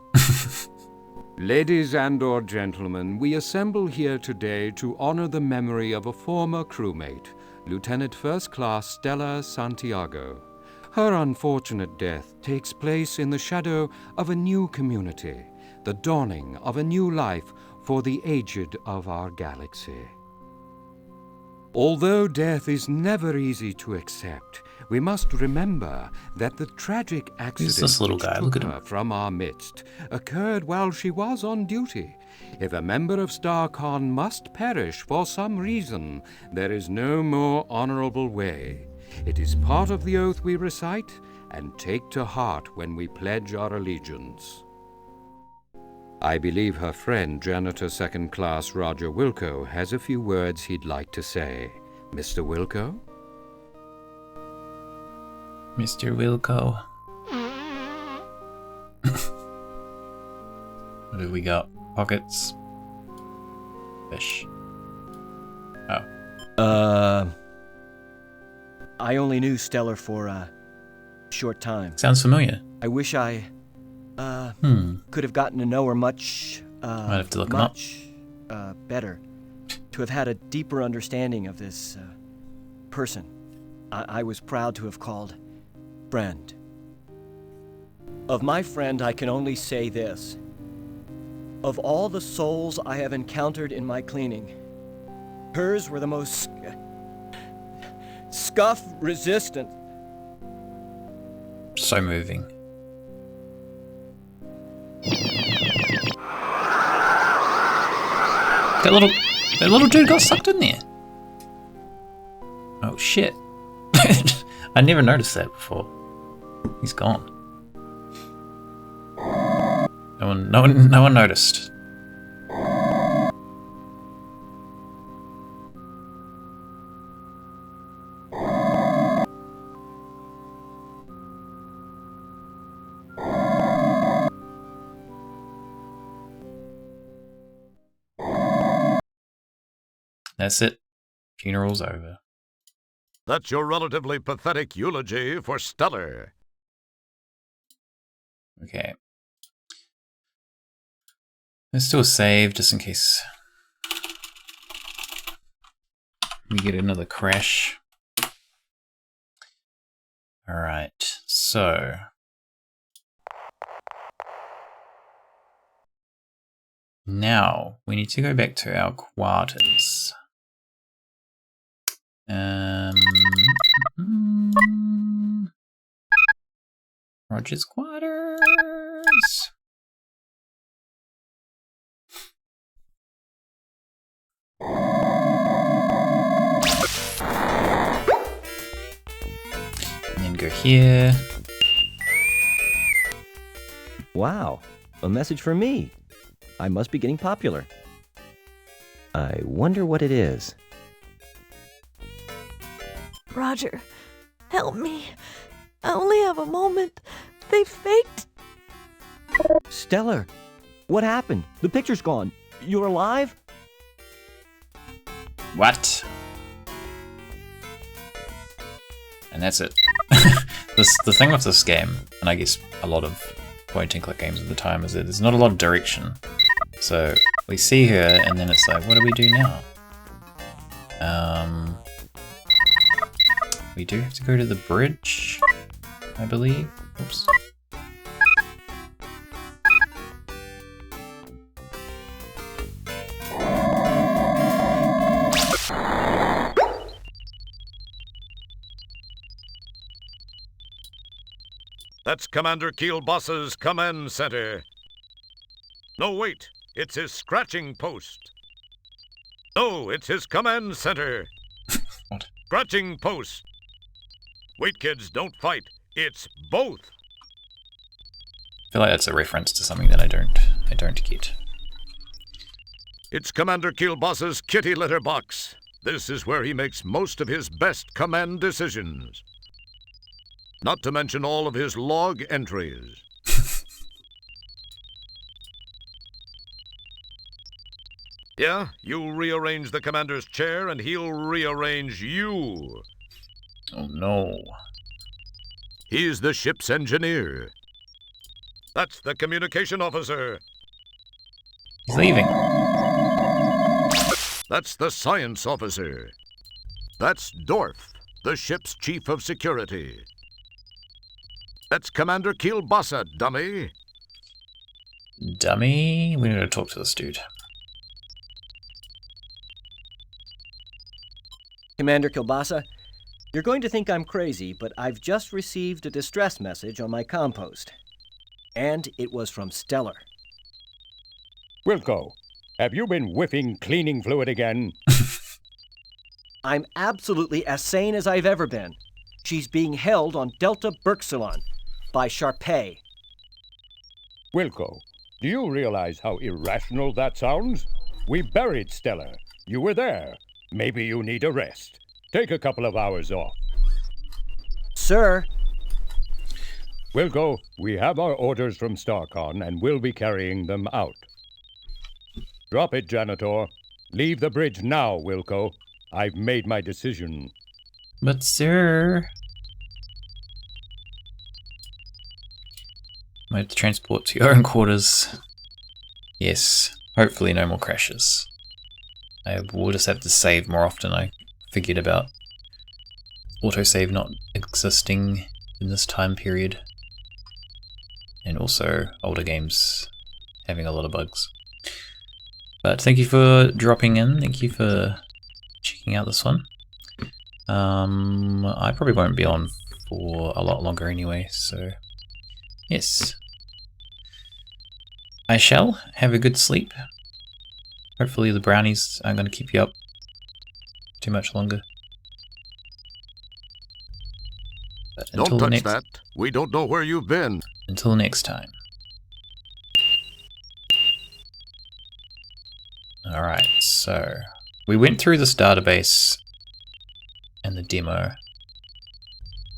Speaker 7: Ladies and/or gentlemen, we assemble here today to honor the memory of a former crewmate, Lieutenant First Class Stellar Santiago. Her unfortunate death takes place in the shadow of a new community, the dawning of a new life for the aged of our galaxy. Although death is never easy to accept, we must remember that the tragic accident
Speaker 1: this little
Speaker 7: which
Speaker 1: guy?
Speaker 7: took
Speaker 1: Look at
Speaker 7: her
Speaker 1: him.
Speaker 7: from our midst occurred while she was on duty. If a member of StarCon must perish for some reason, there is no more honorable way. It is part of the oath we recite, and take to heart when we pledge our allegiance. I believe her friend, Janitor Second Class Roger Wilco, has a few words he'd like to say. Mr. Wilco?
Speaker 1: Mr. Wilco. What do we got? Pockets. Fish. Oh.
Speaker 4: I only knew Stellar for a short time.
Speaker 1: Sounds familiar.
Speaker 4: I wish I, could have gotten to know her much,
Speaker 1: Might have to look 'em up.
Speaker 4: better. To have had a deeper understanding of this, person. I was proud to have called friend. Of my friend, I can only say this. Of all the souls I have encountered in my cleaning, hers were the most scuff-resistant.
Speaker 1: So moving. That little dude got sucked in there. Oh shit. I never noticed that before. He's gone. No one noticed. That's it. Funeral's over.
Speaker 2: That's your relatively pathetic eulogy for Stellar.
Speaker 1: Okay. Let's still save just in case we get another crash. Alright, so now we need to go back to our quarters. Roger's quarters. And then go here.
Speaker 4: Wow, a message for me. I must be getting popular. I wonder what it is.
Speaker 5: Roger, help me. I only have a moment. They faked.
Speaker 4: Stellar, what happened? The picture's gone. You're alive?
Speaker 1: What? And that's it. The thing with this game, and I guess a lot of point-and-click games at the time, is that there's not a lot of direction. So we see her, and then it's like, what do we do now? We do have to go to the bridge, I believe. Oops.
Speaker 2: That's Commander Kielbos's command center. No, wait. It's his scratching post. No, it's his command center.
Speaker 1: What?
Speaker 2: Scratching post. Wait, kids, don't fight. It's both.
Speaker 1: I feel like that's a reference to something that I don't get.
Speaker 2: It's Commander Kielbos's kitty litter box. This is where he makes most of his best command decisions. Not to mention all of his log entries. Yeah, you rearrange the commander's chair and he'll rearrange you.
Speaker 1: Oh no.
Speaker 2: He's the ship's engineer. That's the communication officer.
Speaker 1: He's leaving.
Speaker 2: That's the science officer. That's Dorf, the ship's chief of security. That's Commander Kielbasa, dummy.
Speaker 1: Dummy? We need to talk to this dude.
Speaker 4: Commander Kielbasa, you're going to think I'm crazy, but I've just received a distress message on my compost. And it was from Stellar.
Speaker 6: Wilco, have you been whiffing cleaning fluid again?
Speaker 4: I'm absolutely as sane as I've ever been. She's being held on Delta Berxilon by Sharpay.
Speaker 6: Wilco, do you realize how irrational that sounds? We buried Stella. You were there. Maybe you need a rest. Take a couple of hours off.
Speaker 4: Sir,
Speaker 6: Wilco, we have our orders from StarCon and we'll be carrying them out. Drop it, Janitor. Leave the bridge now, Wilco. I've made my decision.
Speaker 1: But sir... Might have to transport to your own quarters. Yes, hopefully no more crashes. I will just have to save more often. I figured about autosave not existing in this time period. And also older games having a lot of bugs. But thank you for dropping in. Thank you for checking out this one. I probably won't be on for a lot longer anyway, so yes. I shall have a good sleep. Hopefully the brownies aren't going to keep you up too much longer. But
Speaker 2: Don't touch that. We don't know where you've been.
Speaker 1: Until next time. Alright, so we went through this database and the demo.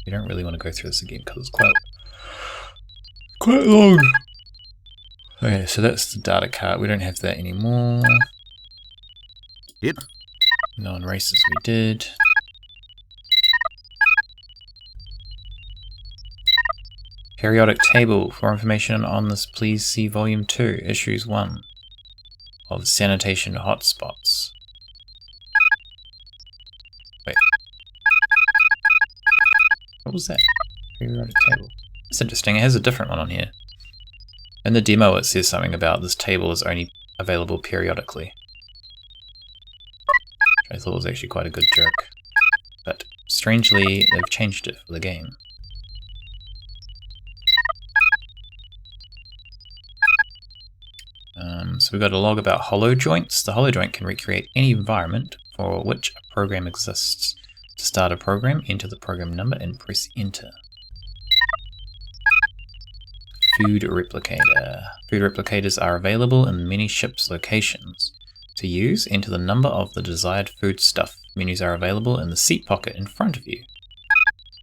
Speaker 1: We don't really want to go through this again because it's quite long. Okay, so that's the data cart. We don't have that anymore. No one races we did. Periodic table. For information on this, please see Volume 2, Issues 1 of Sanitation Hotspots. Wait. What was that? Periodic table. That's interesting. It has a different one on here. In the demo it says something about this table is only available periodically. Which I thought was actually quite a good joke. But strangely, they've changed it for the game. So we've got a log about hollow joints. The hollow joint can recreate any environment for which a program exists. To start a program, enter the program number and press enter. Food replicator. Food replicators are available in many ships' locations. To use, enter the number of the desired foodstuff. Menus are available in the seat pocket in front of you.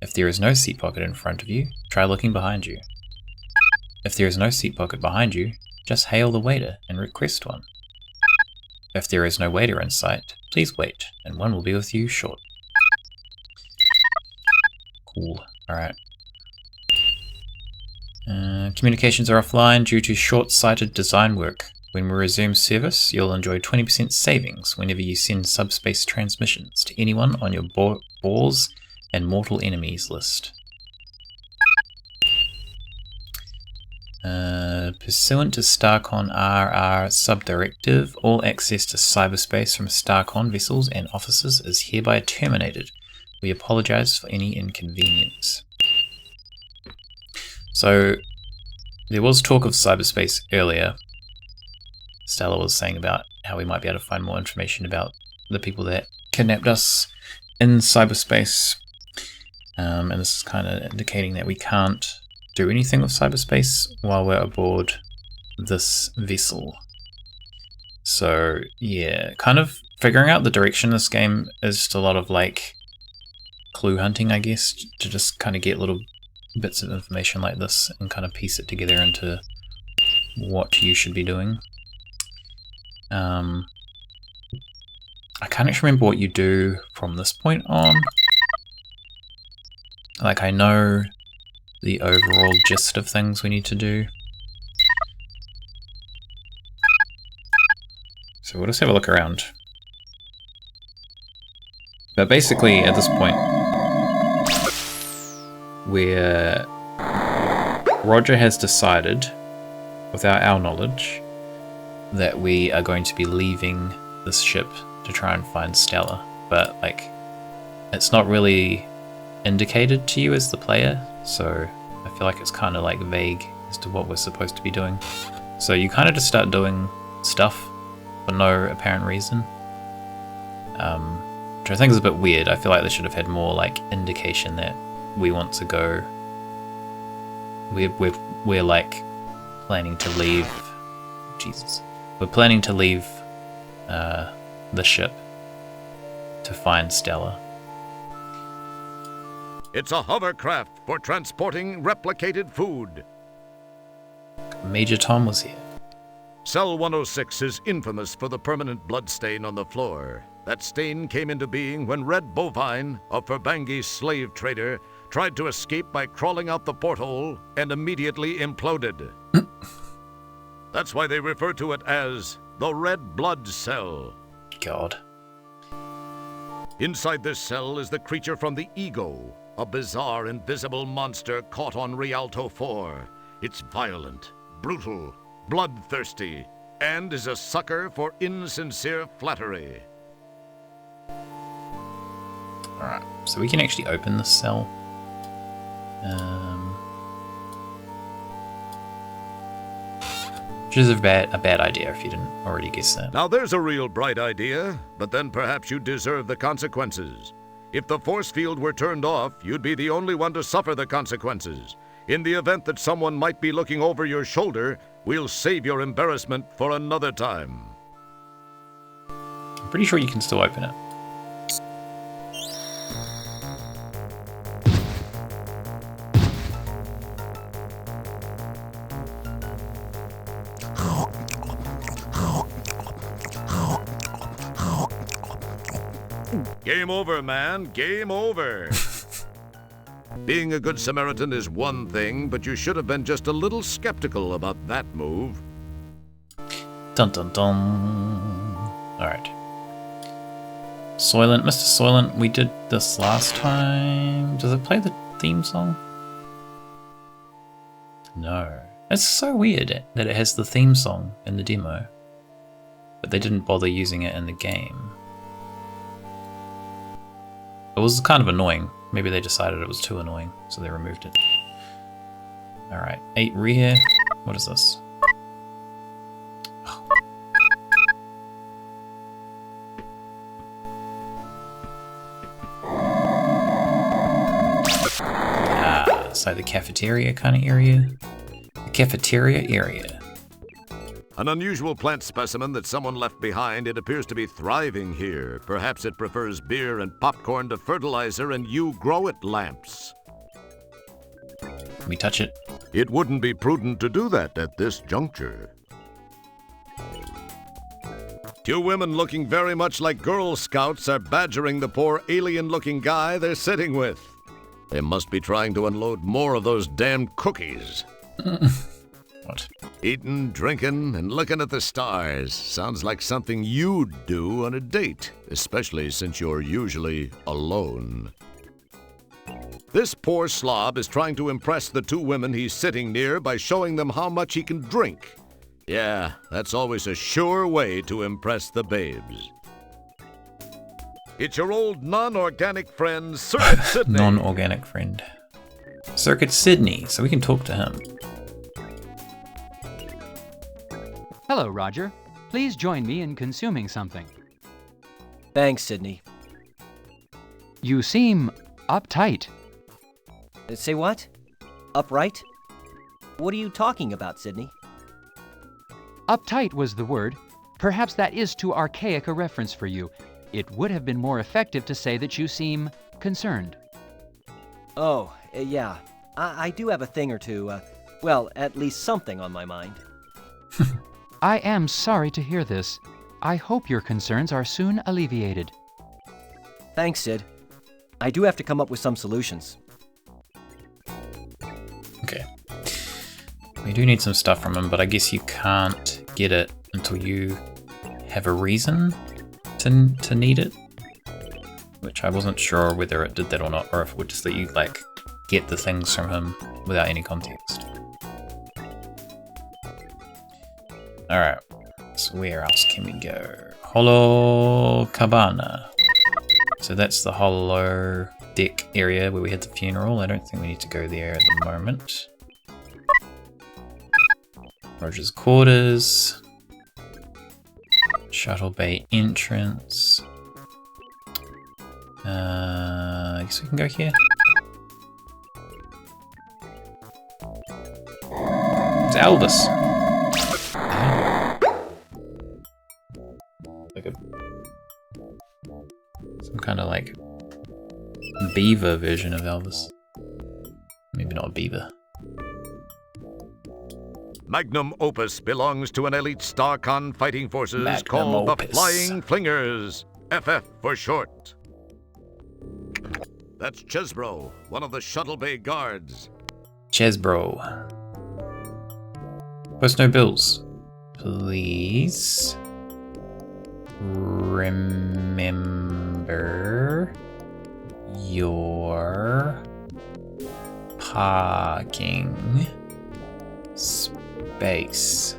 Speaker 1: If there is no seat pocket in front of you, try looking behind you. If there is no seat pocket behind you, just hail the waiter and request one. If there is no waiter in sight, please wait, and one will be with you shortly. Cool. Alright. Communications are offline due to short-sighted design work. When we resume service, you'll enjoy 20% savings whenever you send subspace transmissions to anyone on your Bores and Mortal Enemies list. Pursuant to StarCon RR Subdirective, all access to cyberspace from StarCon vessels and officers is hereby terminated. We apologize for any inconvenience. So, there was talk of cyberspace earlier. Stella was saying about how we might be able to find more information about the people that kidnapped us in cyberspace. And this is kind of indicating that we can't do anything with cyberspace while we're aboard this vessel. So yeah, kind of figuring out the direction of this game is just a lot of like clue hunting, I guess, to just kind of get little bits of information like this and kind of piece it together into what you should be doing. I can't actually remember what you do from this point on. Like, I know the overall gist of things we need to do. So we'll just have a look around. But basically, at this point, where Roger has decided, without our knowledge, that we are going to be leaving this ship to try and find Stella. But, like, it's not really indicated to you as the player, so I feel like it's kind of like vague as to what we're supposed to be doing. So you kind of just start doing stuff for no apparent reason, which I think is a bit weird. I feel like they should have had more like indication that we want to go. We're like planning to leave. Jesus, we're planning to leave the ship to find Stella.
Speaker 2: It's a hovercraft for transporting replicated food.
Speaker 1: Major Tom was here.
Speaker 2: Cell 106 is infamous for the permanent blood stain on the floor. That stain came into being when Red Bovine, a Ferbangi slave trader, tried to escape by crawling out the porthole and immediately imploded. That's why they refer to it as the Red Blood Cell.
Speaker 1: God.
Speaker 2: Inside this cell is the creature from the Ego, a bizarre invisible monster caught on Rialto 4. It's violent, brutal, bloodthirsty, and is a sucker for insincere flattery.
Speaker 1: Alright, so we can actually open this cell. Which is a bad idea if you didn't already guess that.
Speaker 2: Now there's a real bright idea, but then perhaps you deserve the consequences. If the force field were turned off, you'd be the only one to suffer the consequences. In the event that someone might be looking over your shoulder, we'll save your embarrassment for another time.
Speaker 1: I'm pretty sure you can still open it.
Speaker 2: Game over, man. Game over. Being a good Samaritan is one thing, but you should have been just a little skeptical about that move.
Speaker 1: Dun dun dun. Alright. Soylent, Mr. Soylent, we did this last time. Does it play the theme song? No. It's so weird that it has the theme song in the demo, but they didn't bother using it in the game. It was kind of annoying. Maybe they decided it was too annoying, so they removed it. Alright, 8 rear. What is this? So the cafeteria kind of area. The cafeteria area.
Speaker 2: An unusual plant specimen that someone left behind. It appears to be thriving here. Perhaps it prefers beer and popcorn to fertilizer and you grow it lamps.
Speaker 1: Can we touch it?
Speaker 2: It wouldn't be prudent to do that at this juncture. Two women looking very much like Girl Scouts are badgering the poor alien-looking guy they're sitting with. They must be trying to unload more of those damned cookies.
Speaker 1: What?
Speaker 2: Eating, drinking, and looking at the stars. Sounds like something you'd do on a date, especially since you're usually alone. This poor slob is trying to impress the two women he's sitting near by showing them how much he can drink. Yeah, that's always a sure way to impress the babes. It's your old non-organic friend, Circuit Sydney.
Speaker 1: Non-organic friend. Circuit Sydney, so we can talk to him.
Speaker 8: Hello, Roger. Please join me in consuming something.
Speaker 4: Thanks, Sydney.
Speaker 8: You seem uptight.
Speaker 4: Say what? Upright? What are you talking about, Sydney?
Speaker 8: Uptight was the word. Perhaps that is too archaic a reference for you. It would have been more effective to say that you seem concerned.
Speaker 4: Oh, yeah. I do have a thing or two, well, at least something on my mind.
Speaker 8: I am sorry to hear this. I hope your concerns are soon alleviated.
Speaker 4: Thanks, Sid. I do have to come up with some solutions.
Speaker 1: Okay. We do need some stuff from him, but I guess you can't get it until you have a reason to need it. Which I wasn't sure whether it did that or not, or if it would just let you, like, get the things from him without any context. Alright, so where else can we go? Hollow Cabana. So that's the hollow deck area where we had the funeral. I don't think we need to go there at the moment. Roger's quarters. Shuttle bay entrance. I guess we can go here. It's Elvis. Like some kind of like beaver version of Elvis. Maybe not a beaver.
Speaker 2: Magnum Opus belongs to an elite StarCon fighting forces
Speaker 1: Magnum
Speaker 2: called
Speaker 1: Opus.
Speaker 2: the Flying Flingers, FF for short. That's Chesbro, one of the Shuttle Bay guards.
Speaker 1: Chesbro. Post no bills. Please remember your parking space.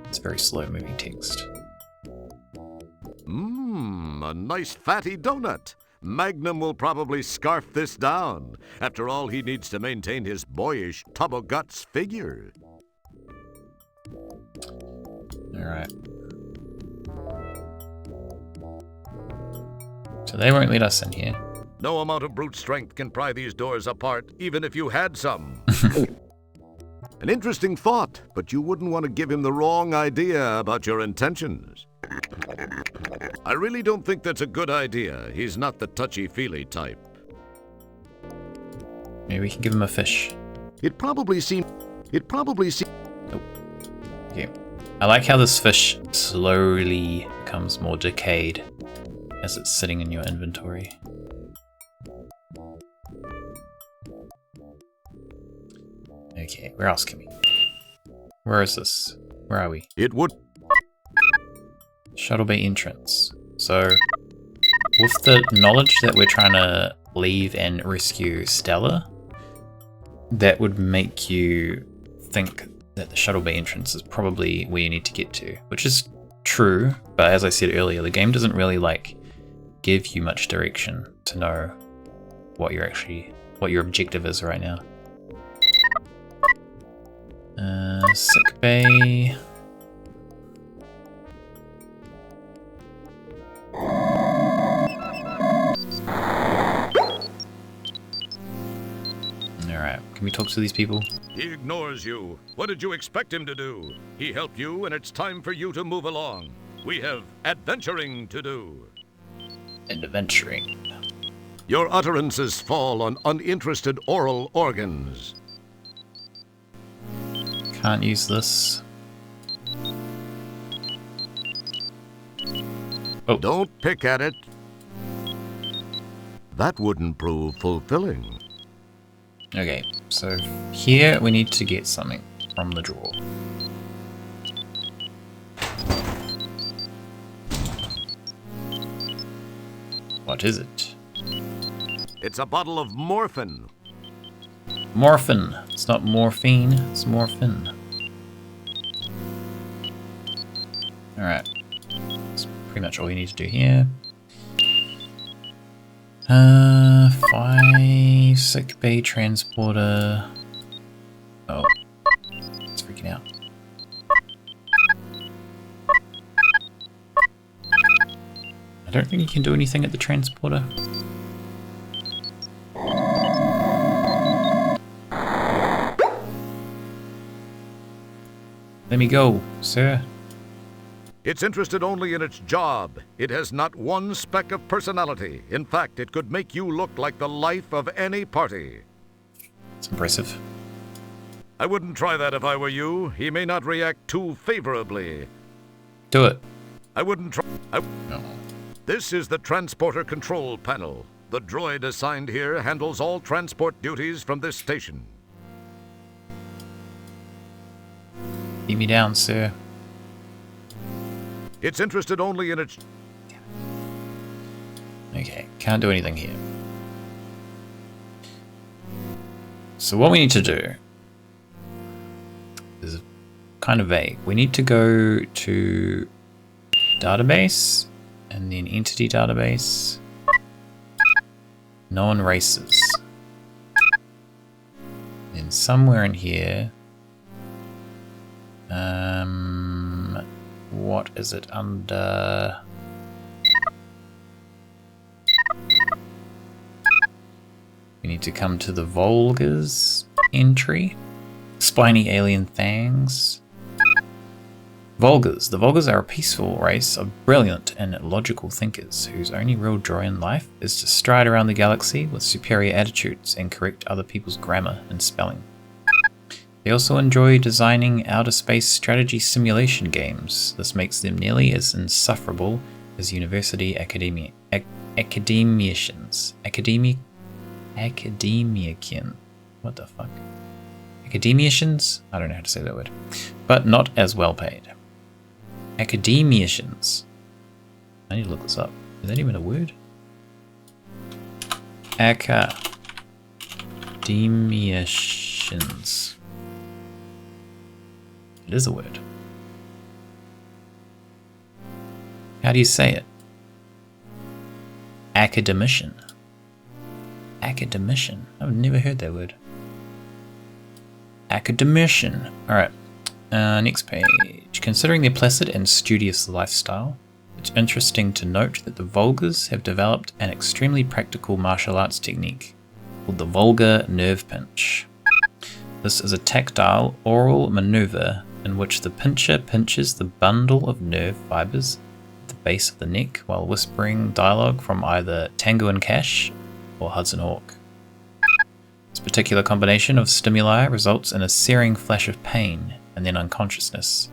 Speaker 1: It's very slow moving text.
Speaker 2: A nice fatty donut. Magnum will probably scarf this down. After all, he needs to maintain his boyish tub-o'-guts figure.
Speaker 1: Alright. So they won't let us in here.
Speaker 2: No amount of brute strength can pry these doors apart, even if you had some. An interesting thought, but you wouldn't want to give him the wrong idea about your intentions. I really don't think that's a good idea. He's not the touchy-feely type.
Speaker 1: Maybe we can give him a fish.
Speaker 2: It probably seems...
Speaker 1: Oh. Okay. I like how this fish slowly becomes more decayed as it's sitting in your inventory. Okay, where else can we? Where is this? Where are we?
Speaker 2: It would...
Speaker 1: Shuttle Bay entrance. So, with the knowledge that we're trying to leave and rescue Stella, that would make you think that the Shuttle Bay entrance is probably where you need to get to, which is true, but as I said earlier, the game doesn't really like give you much direction to know what your objective is right now. Sick bay. Alright, can we talk to these people?
Speaker 2: He ignores you. What did you expect him to do? He helped you, and it's time for you to move along. We have adventuring to do.
Speaker 1: And adventuring.
Speaker 2: Your utterances fall on uninterested oral organs.
Speaker 1: Can't use this. Oh.
Speaker 2: Don't pick at it. That wouldn't prove fulfilling.
Speaker 1: Okay, so here we need to get something from the drawer. What is it?
Speaker 2: It's a bottle of morphine.
Speaker 1: Morphine. It's not morphine, it's morphine. Alright. That's pretty much all you need to do here. 5 sick bay transporter. Oh. It's freaking out. I don't think you can do anything at the transporter. Let me go, sir.
Speaker 2: It's interested only in its job. It has not one speck of personality. In fact, it could make you look like the life of any party.
Speaker 1: It's impressive.
Speaker 2: I wouldn't try that if I were you. He may not react too favorably.
Speaker 1: Do it.
Speaker 2: I wouldn't try...
Speaker 1: No.
Speaker 2: This is the transporter control panel. The droid assigned here handles all transport duties from this station.
Speaker 1: Beat me down, sir.
Speaker 2: It's interested only in its...
Speaker 1: Okay, can't do anything here. So what we need to do is kind of vague. We need to go to database and then entity database. Known races. Then somewhere in here, what is it under? We need to come to the Volgas entry. spiny alien things. Vulgars. The Vulgars are a peaceful race of brilliant and logical thinkers whose only real joy in life is to stride around the galaxy with superior attitudes and correct other people's grammar and spelling. They also enjoy designing outer space strategy simulation games. This makes them nearly as insufferable as university academicians. Academician. What the fuck? Academicians? I don't know how to say that word. But not as well paid. Academicians. I need to look this up. Is that even a word? Academicians. It is a word. How do you say it? Academician. Academician. I've never heard that word. Academician. Alright. Next page. Considering their placid and studious lifestyle, it's interesting to note that the Vulgars have developed an extremely practical martial arts technique called the Vulgar Nerve Pinch. This is a tactile oral maneuver in which the pincher pinches the bundle of nerve fibers at the base of the neck while whispering dialogue from either Tango and Cash or Hudson Hawk. This particular combination of stimuli results in a searing flash of pain and then unconsciousness,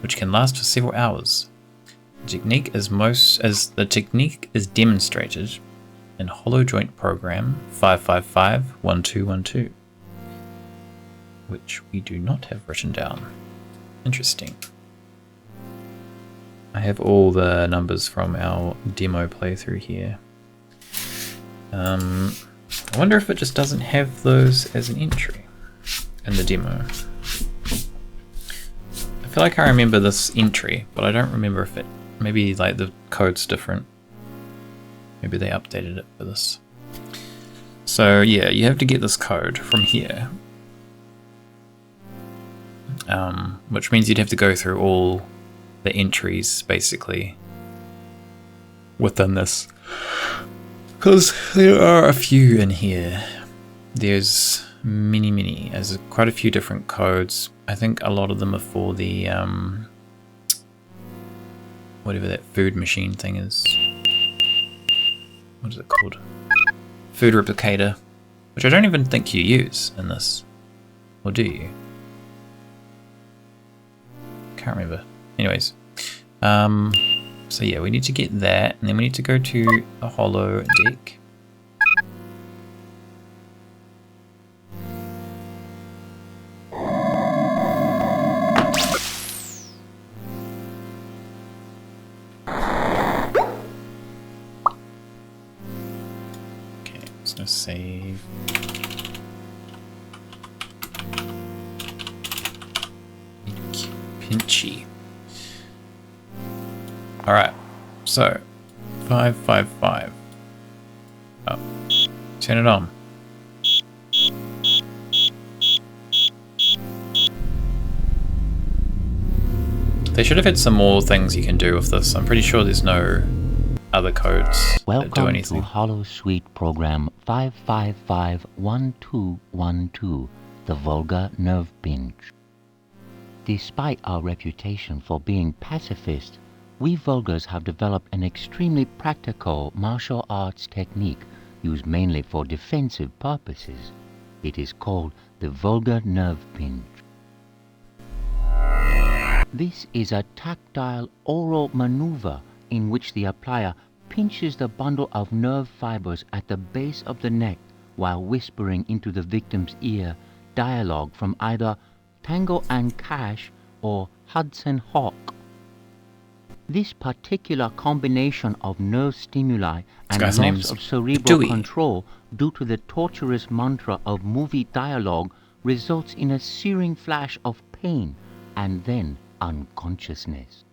Speaker 1: which can last for several hours. The technique is demonstrated in Hollow Joint Program 555-1212, which we do not have written down. Interesting. I have all the numbers from our demo playthrough here. I wonder if it just doesn't have those as an entry in the demo. I feel like I remember this entry, but I don't remember if it... Maybe like the code's different. Maybe they updated it for this. So yeah, you have to get this code from here. Which means you'd have to go through all the entries, basically, within this. Because there are a few in here. There's many. There's quite a few different codes. I think a lot of them are for the, whatever that food machine thing is. What is it called? Food replicator. Which I don't even think you use in this. Or do you? Can't remember. Anyways. So yeah, we need to get that, and then we need to go to a hollow deck. Okay, so save. Pinchy. Alright, so 555. Oh, turn it on. They should have had some more things you can do with this. I'm pretty sure there's no other codes that do
Speaker 9: Welcome
Speaker 1: anything.
Speaker 9: to Hollow Suite Program 555-1212, the Vulgar Nerve Pinch. Despite our reputation for being pacifist, we Vulgars have developed an extremely practical martial arts technique used mainly for defensive purposes. It is called the Vulgar Nerve Pinch. This is a tactile oral maneuver in which the applier pinches the bundle of nerve fibers at the base of the neck while whispering into the victim's ear dialogue from either Tango and Cash or Hudson Hawk. This particular combination of nerve stimuli and
Speaker 1: guy's
Speaker 9: loss
Speaker 1: name's
Speaker 9: of cerebral
Speaker 1: Dewey.
Speaker 9: control due to the torturous mantra of movie dialogue results in a searing flash of pain and then unconsciousness.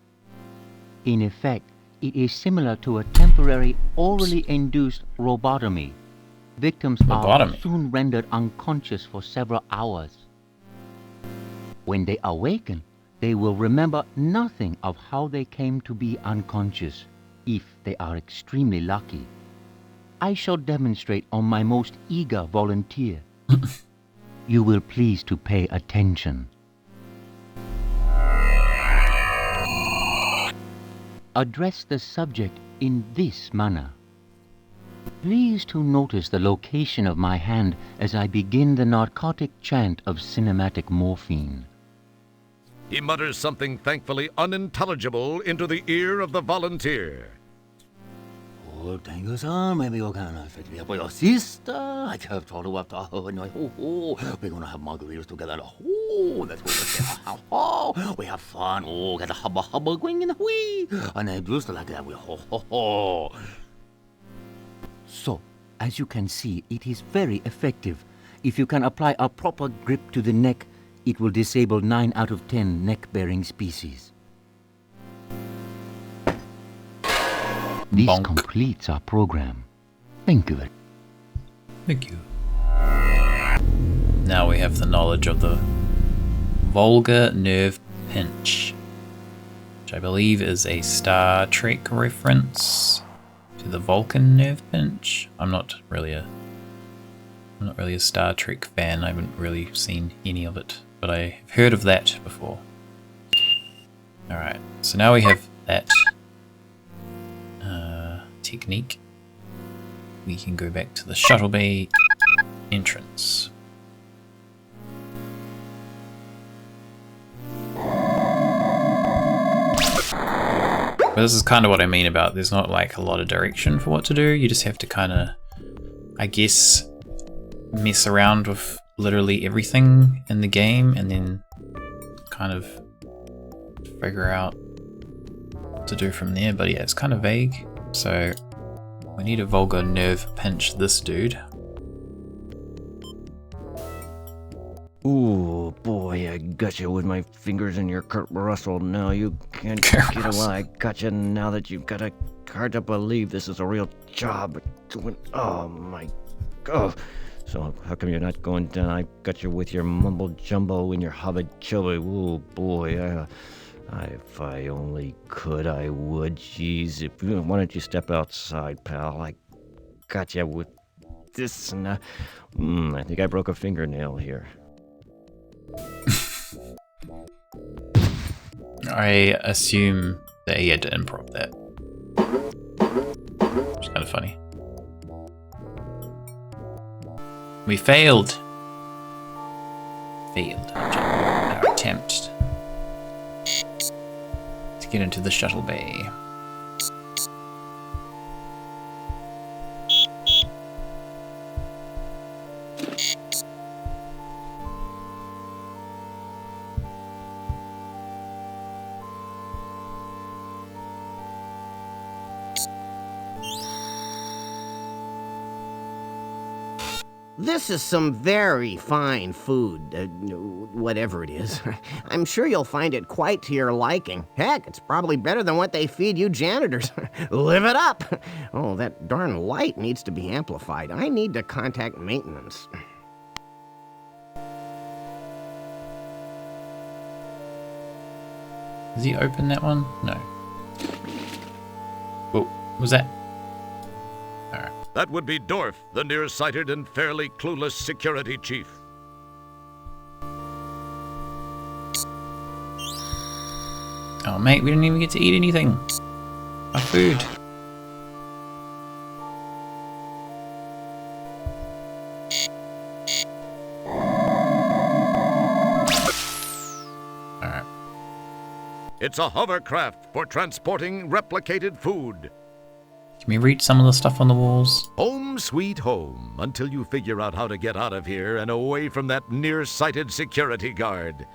Speaker 9: In effect, it is similar to a temporary orally induced lobotomy. Victims are
Speaker 1: Lobotomy?
Speaker 9: soon rendered unconscious for several hours. When they awaken, they will remember nothing of how they came to be unconscious, if they are extremely lucky. I shall demonstrate on my most eager volunteer. you will please to pay attention. Address the subject in this manner. Please to notice the location of my hand as I begin the narcotic chant of cinematic morphine.
Speaker 2: He mutters something thankfully unintelligible into the ear of the volunteer.
Speaker 10: Oh, thank you, sir. Maybe you can fetch me up with your sister. I have told her after her and we're gonna have margaritas together. Oh, that's what we're oh, we have fun. Oh, get a hubba hubba going in the wee. And I just like that. We ho ho ho.
Speaker 9: So, as you can see, it is very effective. If you can apply a proper grip to the neck, it will disable 9 out of 10 neck-bearing species. This
Speaker 1: Bonk.
Speaker 9: completes our program. Thank you very much.
Speaker 1: Thank you. Now we have the knowledge of the Vulgar Nerve Pinch, which I believe is a Star Trek reference to the Vulcan Nerve Pinch. I'm not really a Star Trek fan. I haven't really seen any of it, but I've heard of that before. Alright, so now we have that technique. We can go back to the shuttle bay entrance. But this is kind of what I mean about there's not like a lot of direction for what to do. You just have to kind of, I guess, mess around with literally everything in the game and then kind of figure out what to do from there. But yeah, it's kind of vague. So we need a vulgar nerve pinch this dude.
Speaker 4: Ooh, boy, I got you with my fingers in your Kurt Russell. Now you can't get away. I got you now that you've got a hard to believe this is a real job. Oh my god. So how come you're not going down? I got you with your mumble jumbo and your hubba chubba. Ooh, boy, if I only could, I would. Jeez, why don't you step outside, pal? I got you with this, and I think I broke a fingernail here.
Speaker 1: I assume that he had to improv that. It's kind of funny. We failed. Failed our attempt to get into the shuttle bay.
Speaker 11: This is some very fine food, whatever it is. I'm sure you'll find it quite to your liking. Heck, it's probably better than what they feed you janitors. Live it up! Oh, that darn light needs to be amplified. I need to contact maintenance.
Speaker 1: Does he open that one? No. What was that? Alright.
Speaker 2: That would be Dorf, the nearsighted and fairly clueless security chief.
Speaker 1: Oh mate, we didn't even get to eat anything. Our food. Alright.
Speaker 2: It's a hovercraft for transporting replicated food.
Speaker 1: Can we read some of the stuff on the walls?
Speaker 2: Home sweet home, until you figure out how to get out of here and away from that nearsighted security guard.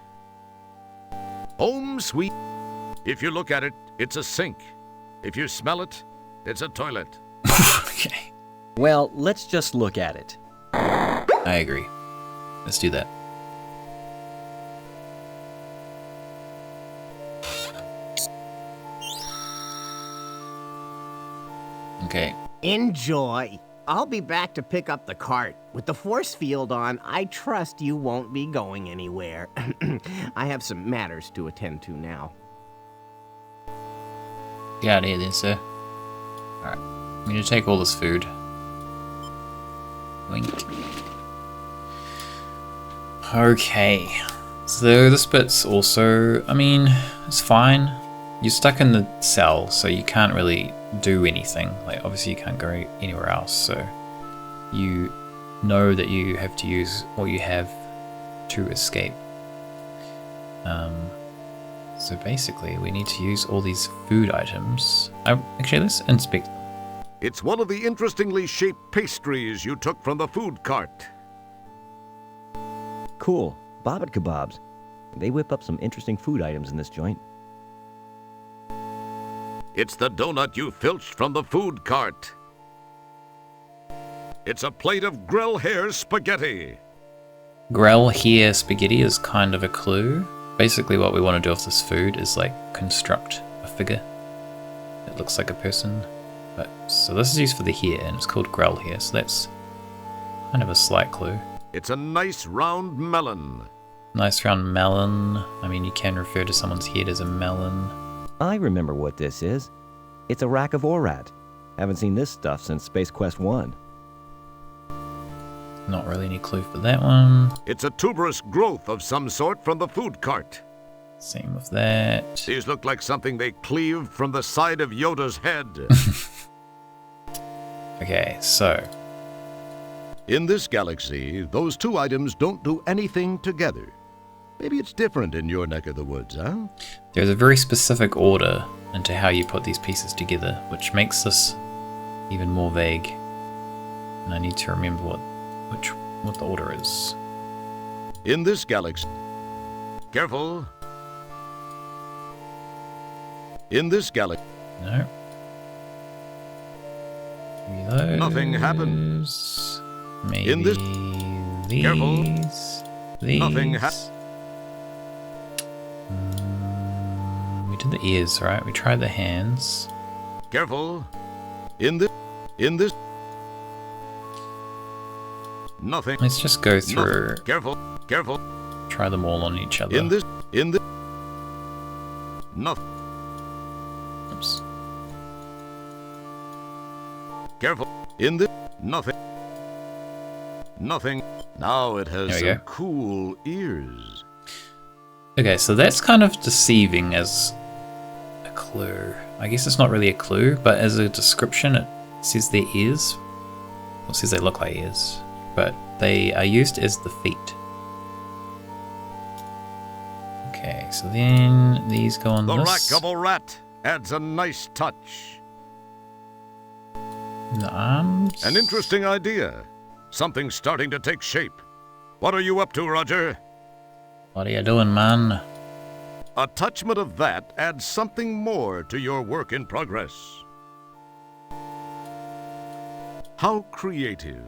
Speaker 2: Home sweet. If you look at it, it's a sink. If you smell it, it's a toilet.
Speaker 1: Okay.
Speaker 4: Well, let's just look at it.
Speaker 1: I agree. Let's do that. Okay.
Speaker 11: Enjoy. I'll be back to pick up the cart. With the force field on, I trust you won't be going anywhere. I have some matters to attend to now.
Speaker 1: Get out of here then, sir. Alright. We need to take all this food. Wink. Okay. So this bit's also, I mean, it's fine. You're stuck in the cell, so you can't really do anything. Like, obviously you can't go anywhere else, so you know that you have to use what you have to escape. So basically we need to use all these food items. Actually, let's inspect them.
Speaker 2: It's one of the interestingly shaped pastries you took from the food cart.
Speaker 4: Cool. Bobbit kebabs. They whip up some interesting food items in this joint.
Speaker 2: It's the donut you filched from the food cart. It's a plate of grill hair spaghetti.
Speaker 1: Grell here spaghetti is kind of a clue. Basically what we want to do with this food is like construct a figure that looks like a person. But so this is used for the hair and it's called grell hair, so that's kind of a slight clue.
Speaker 2: It's a nice round melon.
Speaker 1: Nice round melon. I mean, you can refer to someone's head as a melon.
Speaker 4: I remember what this is. It's a rack of Orat. Haven't seen this stuff since Space Quest 1.
Speaker 1: Not really any clue for that one.
Speaker 2: It's a tuberous growth of some sort from the food cart.
Speaker 1: Same with that.
Speaker 2: These look like something they cleaved from the side of Yoda's head.
Speaker 1: Okay, so
Speaker 2: In this galaxy, those two items don't do anything together. Maybe it's different in your neck of the woods, huh?
Speaker 1: there's a very specific order into how you put these pieces together, which makes this even more vague. And I need to remember what the order is.
Speaker 2: In this galaxy... Careful. In this galaxy...
Speaker 1: No. Reload.
Speaker 2: Nothing happened.
Speaker 1: Maybe
Speaker 2: In this...
Speaker 1: these.
Speaker 2: Careful.
Speaker 1: These.
Speaker 2: Nothing
Speaker 1: we did the ears, right? We tried the hands.
Speaker 2: Careful. In this... Nothing.
Speaker 1: Let's just go through.
Speaker 2: Nothing. Careful.
Speaker 1: Try them all on each other.
Speaker 2: In this... Nothing.
Speaker 1: Oops.
Speaker 2: Careful. In this... Nothing. Now it has
Speaker 1: There we
Speaker 2: some
Speaker 1: go.
Speaker 2: cool ears.
Speaker 1: Okay, so that's kind of deceiving as a clue. I guess it's not really a clue, but as a description, it says their ears. Well, it says they look like ears, but they are used as the feet. Okay, so then these go on
Speaker 2: The
Speaker 1: this.
Speaker 2: rack of a rat adds a nice touch.
Speaker 1: The arms.
Speaker 2: An interesting idea. Something's starting to take shape. What are you up to, Roger?
Speaker 1: What are you doing, man?
Speaker 2: A touchment of that adds something more to your work in progress. How creative.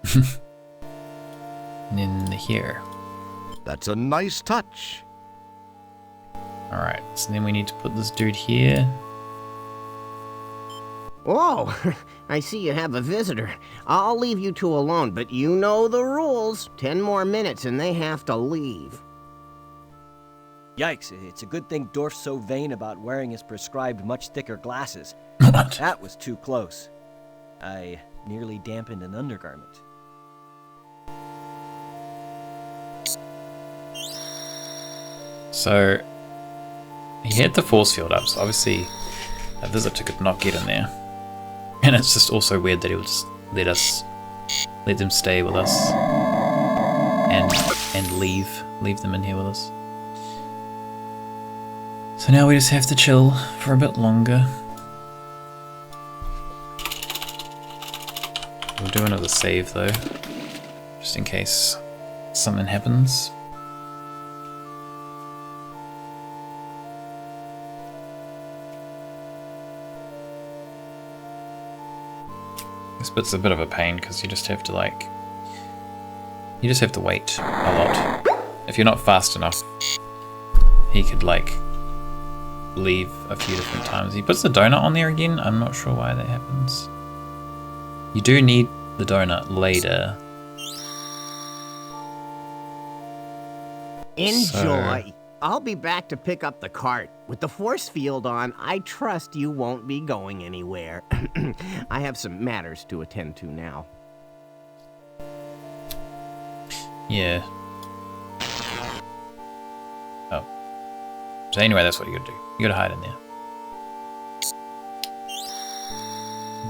Speaker 1: And then here.
Speaker 2: That's a nice touch.
Speaker 1: Alright, so then we need to put this dude here.
Speaker 11: Whoa, I see you have a visitor. I'll leave you two alone, but you know the rules. 10 more minutes and they have to leave.
Speaker 4: Yikes, it's a good thing Dorf's so vain about wearing his prescribed much thicker glasses.
Speaker 1: What?
Speaker 4: That was too close. I nearly dampened an undergarment.
Speaker 1: So, he had the force field up, so obviously a visitor could not get in there. And it's just also weird that he would just let them stay with us and leave them in here with us. So now we just have to chill for a bit longer. We'll do another save though, just in case something happens. This bit's a bit of a pain because you just have to wait a lot. If you're not fast enough, he could leave a few different times. He puts the donut on there again. I'm not sure why that happens. You do need the donut later.
Speaker 11: Enjoy. I'll be back to pick up the cart. With the force field on, I trust you won't be going anywhere. I have some matters to attend to now.
Speaker 1: Yeah. So anyway, that's what you gotta do. You gotta hide in there.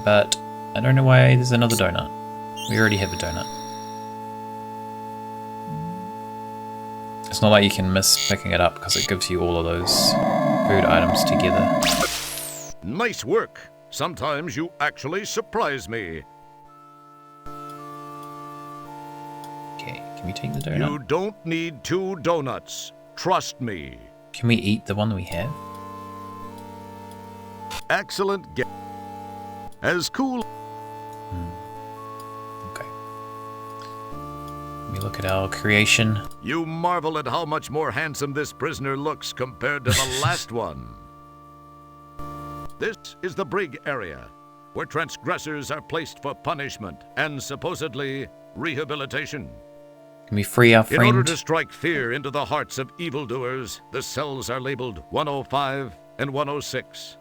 Speaker 1: But I don't know why there's another donut. We already have a donut. It's not like you can miss picking it up because it gives you all of those food items together.
Speaker 2: Nice work. Sometimes you actually surprise me.
Speaker 1: Okay, can we take the donut?
Speaker 2: You don't need 2 donuts. Trust me.
Speaker 1: Can we eat the one that we have?
Speaker 2: Excellent guess. As cool.
Speaker 1: Okay. Let me look at our creation.
Speaker 2: You marvel at how much more handsome this prisoner looks compared to the last one. This is the brig area, where transgressors are placed for punishment and supposedly rehabilitation.
Speaker 1: Can we free our friend?
Speaker 2: In order to strike fear into the hearts of evildoers, the cells are labeled 105 and 106.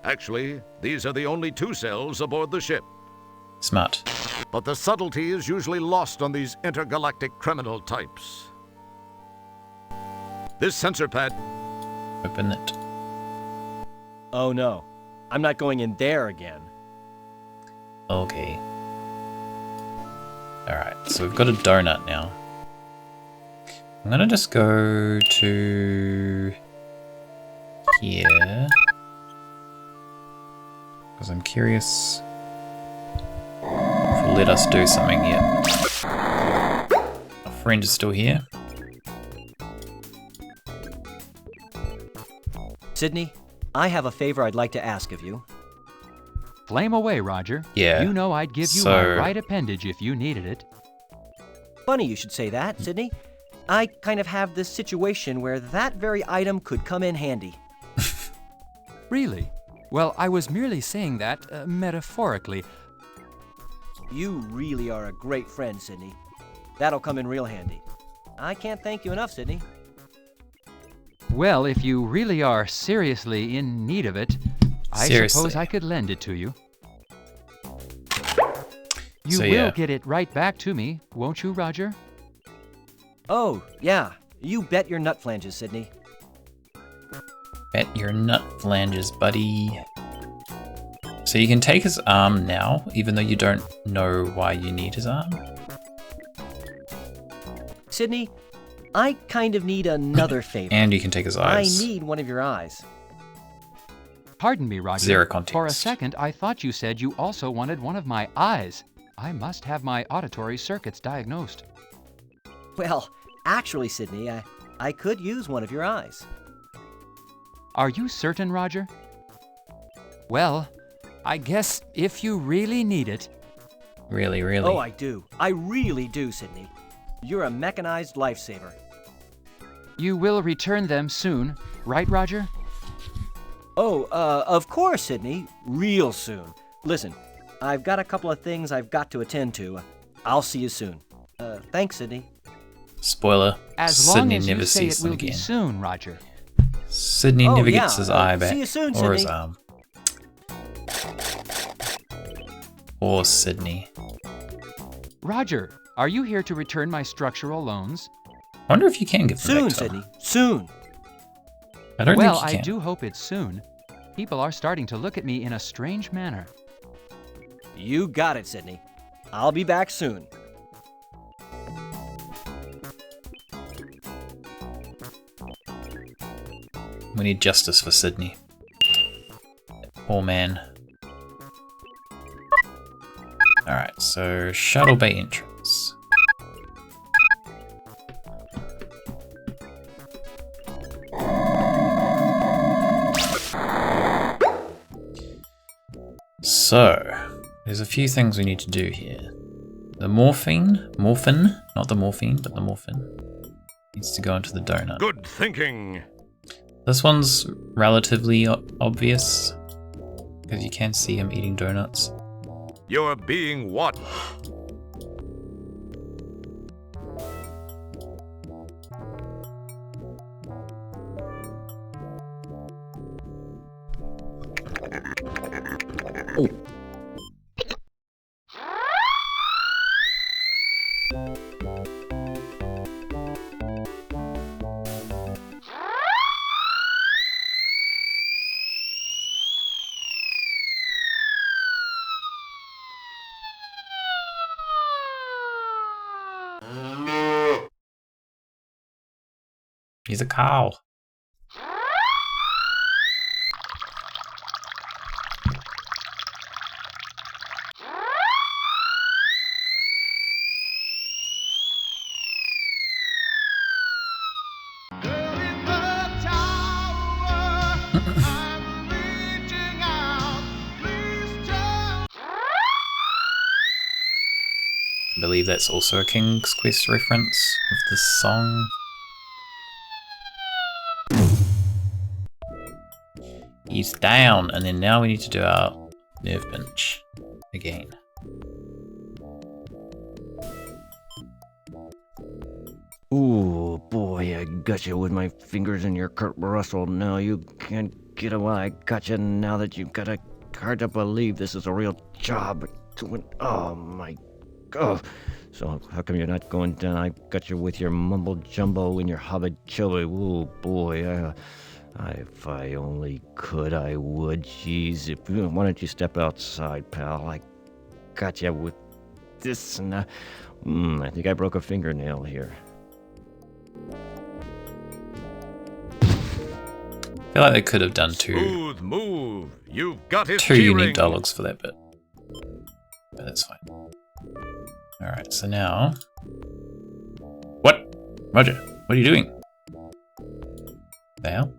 Speaker 2: Actually, these are the only 2 cells aboard the ship.
Speaker 1: Smart.
Speaker 2: But the subtlety is usually lost on these intergalactic criminal types. This sensor pad...
Speaker 1: Open it.
Speaker 4: Oh no, I'm not going in there again.
Speaker 1: Okay. Alright, so we've got a donut now. I'm gonna just go to here. Because I'm curious if it'll let us do something yet. Our friend is still here.
Speaker 4: Sydney, I have a favor I'd like to ask of you.
Speaker 8: Flame away, Roger.
Speaker 1: Yeah.
Speaker 8: You know I'd give you
Speaker 1: So-
Speaker 8: my right appendage if you needed it.
Speaker 4: Funny you should say that, Sydney. I kind of have this situation where that very item could come in handy.
Speaker 8: Really? Well, I was merely saying that metaphorically.
Speaker 4: You really are a great friend, Sydney. That'll come in real handy. I can't thank you enough, Sydney.
Speaker 8: Well, if you really are seriously in need of it, I
Speaker 1: Seriously.
Speaker 8: suppose I could lend it to you. You
Speaker 1: So,
Speaker 8: will
Speaker 1: yeah.
Speaker 8: get it right back to me, won't you, Roger?
Speaker 4: Oh, yeah. You bet your nut flanges, Sydney.
Speaker 1: Bet your nut flanges, buddy. So you can take his arm now, even though you don't know why you need his arm.
Speaker 4: Sydney, I kind of need another favor.
Speaker 1: And you can take his eyes.
Speaker 4: I need one of your eyes.
Speaker 8: Pardon me, Roger.
Speaker 1: Zero context.
Speaker 8: For a second, I thought you said you also wanted one of my eyes. I must have my auditory circuits diagnosed.
Speaker 4: Well, actually, Sydney, I could use one of your eyes.
Speaker 8: Are you certain, Roger? Well, I guess if you really need it.
Speaker 1: Really, really.
Speaker 4: Oh, I do. I really do, Sydney. You're a mechanized lifesaver.
Speaker 8: You will return them soon, right, Roger?
Speaker 4: Oh, of course, Sydney. Real soon. Listen, I've got a couple of things I've got to attend to. I'll see you soon. Thanks, Sydney.
Speaker 1: Spoiler.
Speaker 8: As long
Speaker 1: Sydney
Speaker 8: as
Speaker 1: never
Speaker 8: you say
Speaker 1: sees
Speaker 8: it
Speaker 1: them
Speaker 8: will be
Speaker 1: again.
Speaker 8: soon, Roger.
Speaker 1: Sydney
Speaker 4: Oh,
Speaker 1: never
Speaker 4: yeah,
Speaker 1: gets his eye back.
Speaker 4: see you soon,
Speaker 1: or his
Speaker 4: Sydney.
Speaker 1: arm. Or Sydney.
Speaker 8: Roger, are you here to return my structural loans?
Speaker 1: I wonder if you can give them
Speaker 4: Soon,
Speaker 1: back to her.
Speaker 4: Sydney. Soon.
Speaker 1: I don't
Speaker 8: Well,
Speaker 1: think you
Speaker 8: I
Speaker 1: can.
Speaker 8: do hope it's soon. People are starting to look at me in a strange manner.
Speaker 4: You got it, Sydney. I'll be back soon.
Speaker 1: We need justice for Sydney. Poor man. Alright, so shuttle bay entrance. So, there's a few things we need to do here. The morphine, not the morphine, but the morphine, needs to go into the donut.
Speaker 2: Good thinking.
Speaker 1: This one's relatively obvious, because you can see him eating donuts.
Speaker 2: You're being what?
Speaker 1: He's a cow. I believe that's also a King's Quest reference with this song. He's down, and then now we need to do our nerve pinch again.
Speaker 4: Ooh, boy, I got you with my fingers in your Kurt Russell. Now you can't get away. I got you now that you've got a hard to believe this is a real job. Oh my god. So how come you're not going down? I got you with your mumble jumbo and your hubba chubba. Ooh, boy, if I only could, I would. Jeez, why don't you step outside, pal? I got you with this, and I think I broke a fingernail here.
Speaker 1: I feel like they could have done two
Speaker 2: Move. You've got his
Speaker 1: unique dialogues for that bit. But that's fine. Alright, so now... What? Roger, what are you doing? The hell?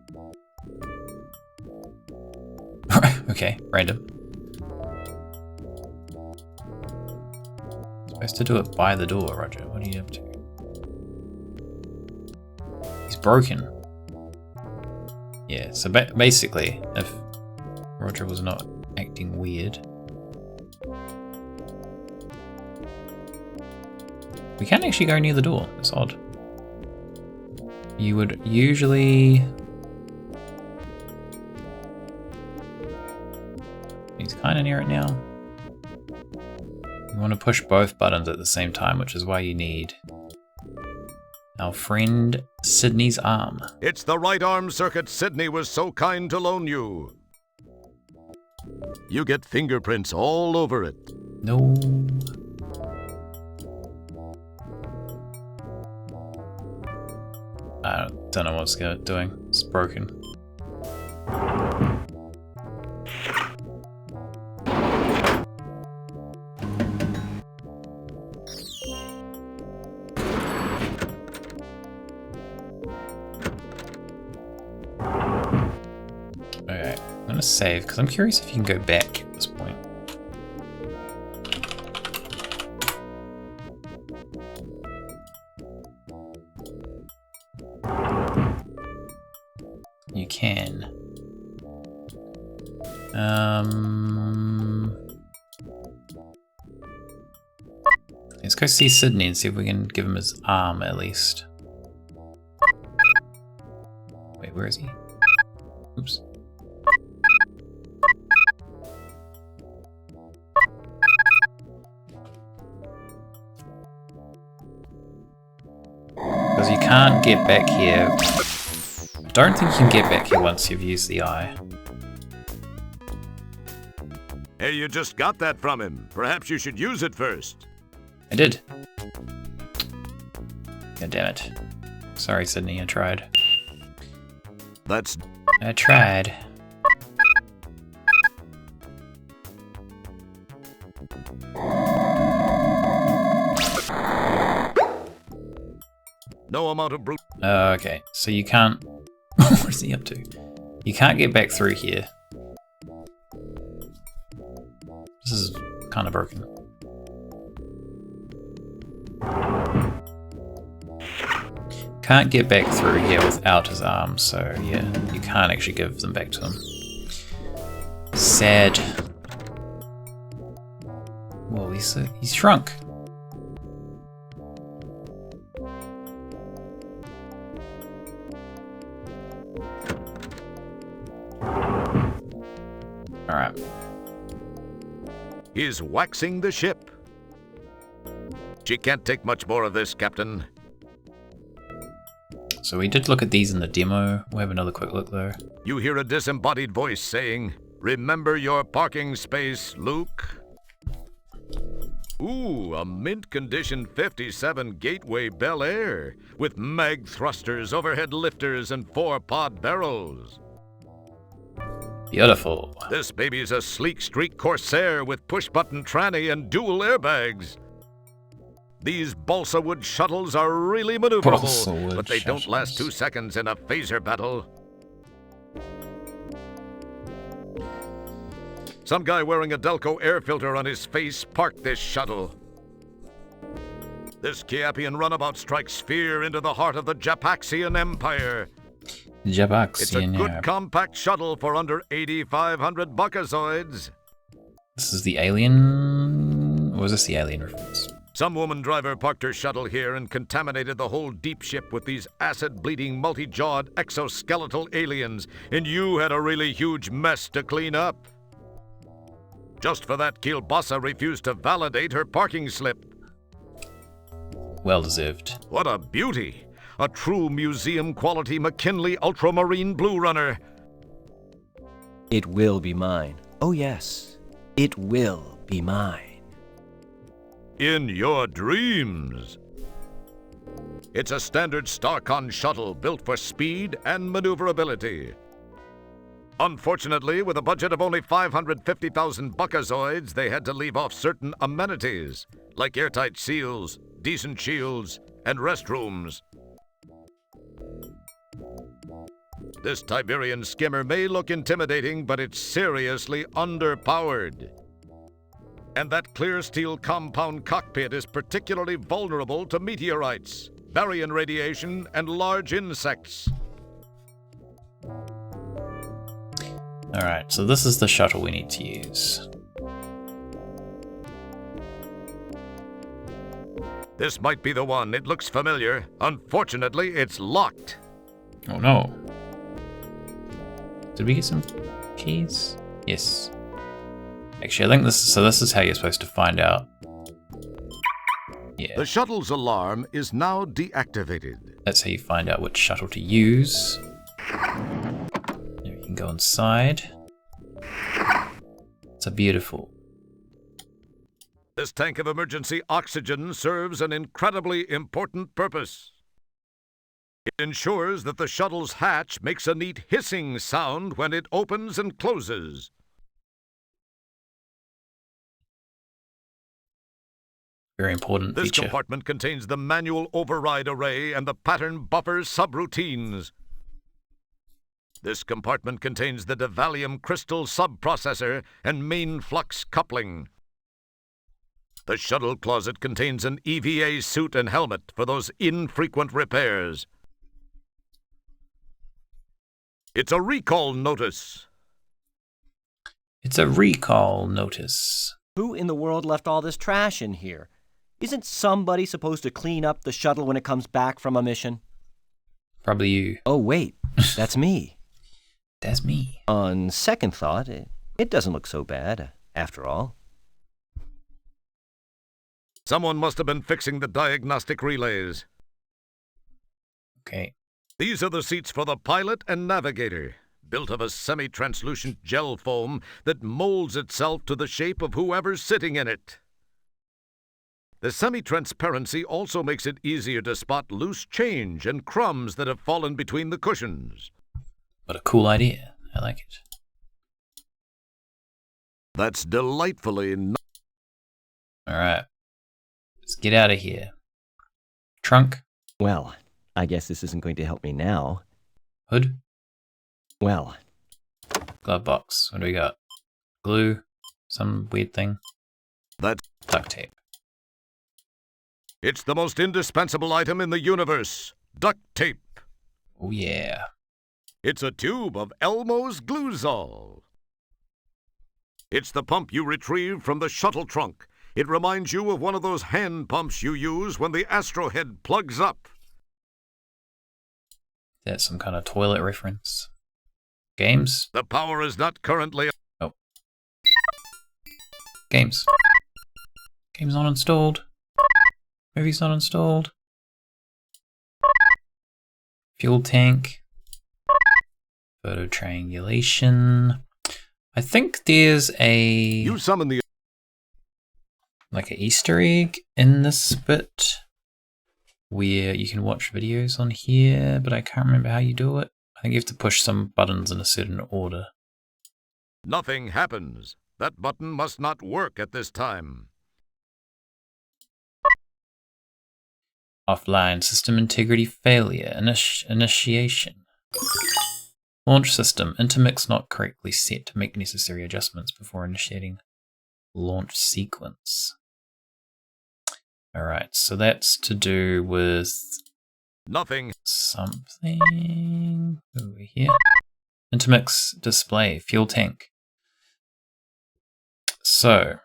Speaker 1: Okay, random. Supposed to do it by the door, Roger. What are you up to? He's broken. Yeah, so basically, if Roger was not acting weird, we can't actually go near the door. That's odd. You would usually... He's kind of near it now. You want to push both buttons at the same time, which is why you need our friend Sydney's arm.
Speaker 2: It's the right arm circuit Sydney was so kind to loan you. You get fingerprints all over it.
Speaker 1: No. I don't know what's doing. It's broken. Okay, I'm gonna save because I'm curious if you can go back at this point. You can. Let's go see Sydney and see if we can give him his arm at least. Wait, where is he? Oops. Because you can't get back here. I don't think you can get back here once you've used the eye.
Speaker 2: Hey, you just got that from him. Perhaps you should use it first.
Speaker 1: I did. God damn it. Sorry, Sydney, I tried. I tried.
Speaker 2: No amount of brute.
Speaker 1: Okay, so you can't... What is he up to? You can't get back through here. This is kind of broken. Can't get back through here without his arm, so yeah, you can't actually give them back to him. Sad. Well, he's shrunk. Alright.
Speaker 2: He's waxing the ship. She can't take much more of this, Captain.
Speaker 1: So we did look at these in the demo. We'll have another quick look though.
Speaker 2: You hear a disembodied voice saying, "Remember your parking space, Luke." Ooh, a mint-condition 57 Gateway Bel Air with mag thrusters, overhead lifters, and 4-pod barrels.
Speaker 1: Beautiful.
Speaker 2: This baby's a sleek streak Corsair with push-button tranny and dual airbags. These balsa wood shuttles are really maneuverable, but they don't last 2 seconds in a phaser battle. Some guy wearing a Delco air filter on his face parked this shuttle. This Kiapian runabout strikes fear into the heart of the Japaxian Empire. It's a good compact shuttle for under 8,500 buckazoids.
Speaker 1: This is the Alien... Or was this the Alien reference?
Speaker 2: Some woman driver parked her shuttle here and contaminated the whole Deepship with these acid-bleeding, multi-jawed exoskeletal aliens, and you had a really huge mess to clean up. Just for that, Kielbasa refused to validate her parking slip.
Speaker 1: Well deserved.
Speaker 2: What a beauty! A true museum-quality McKinley Ultramarine Blue Runner.
Speaker 4: It will be mine. Oh yes, it will be mine.
Speaker 2: In your dreams. It's a standard Starcon shuttle built for speed and maneuverability. Unfortunately, with a budget of only 550,000 buckazoids, they had to leave off certain amenities, like airtight seals, decent shields, and restrooms. This Tiberian skimmer may look intimidating, but it's seriously underpowered. And that clear steel compound cockpit is particularly vulnerable to meteorites, baryon radiation, and large insects.
Speaker 1: Alright, so this is the shuttle we need to use.
Speaker 2: This might be the one. It looks familiar. Unfortunately, it's locked.
Speaker 1: Oh no. Did we get some keys? Yes. Actually, I think this is how you're supposed to find out. Yeah.
Speaker 2: The shuttle's alarm is now deactivated.
Speaker 1: That's how you find out which shuttle to use. You can go inside. It's a beautiful.
Speaker 2: This tank of emergency oxygen serves an incredibly important purpose. It ensures that the shuttle's hatch makes a neat hissing sound when it opens and closes.
Speaker 1: Very important
Speaker 2: This
Speaker 1: feature.
Speaker 2: compartment contains the manual override array and the pattern buffer subroutines. This compartment contains the Devalium crystal subprocessor and main flux coupling. The shuttle closet contains an EVA suit and helmet for those infrequent repairs. It's a recall notice.
Speaker 1: It's a recall notice.
Speaker 4: Who in the world left all this trash in here? Isn't somebody supposed to clean up the shuttle when it comes back from a mission?
Speaker 1: Probably you.
Speaker 4: Oh, wait. That's me.
Speaker 1: That's me.
Speaker 4: On second thought, it doesn't look so bad, after all.
Speaker 2: Someone must have been fixing the diagnostic relays.
Speaker 1: Okay.
Speaker 2: These are the seats for the pilot and navigator, built of a semi-translucent gel foam that molds itself to the shape of whoever's sitting in it. The semi-transparency also makes it easier to spot loose change and crumbs that have fallen between the cushions.
Speaker 1: What a cool idea. I like it.
Speaker 2: That's delightfully
Speaker 1: Alright. Let's get out of here. Trunk.
Speaker 4: Well, I guess this isn't going to help me now.
Speaker 1: Hood.
Speaker 4: Well.
Speaker 1: Glove box. What do we got? Glue. Some weird thing.
Speaker 2: That's
Speaker 1: duct tape.
Speaker 2: It's the most indispensable item in the universe. Duct tape.
Speaker 1: Oh yeah.
Speaker 2: It's a tube of Elmo's Gluzol. It's the pump you retrieve from the shuttle trunk. It reminds you of one of those hand pumps you use when the astrohead plugs up.
Speaker 1: That's some kind of toilet reference. Games?
Speaker 2: The power is not currently...
Speaker 1: Oh. Games. Game's not installed. Movie's not installed. Fuel tank. Photo triangulation. I think there's a...
Speaker 2: You summon the...
Speaker 1: like an Easter egg in this bit where you can watch videos on here, but I can't remember how you do it. I think you have to push some buttons in a certain order.
Speaker 2: Nothing happens. That button must not work at this time.
Speaker 1: Offline system integrity failure. Initiation. Launch system. Intermix not correctly set. To make necessary adjustments before initiating launch sequence. Alright, so that's to do with
Speaker 2: Nothing.
Speaker 1: something over here. Intermix display. Fuel tank. So,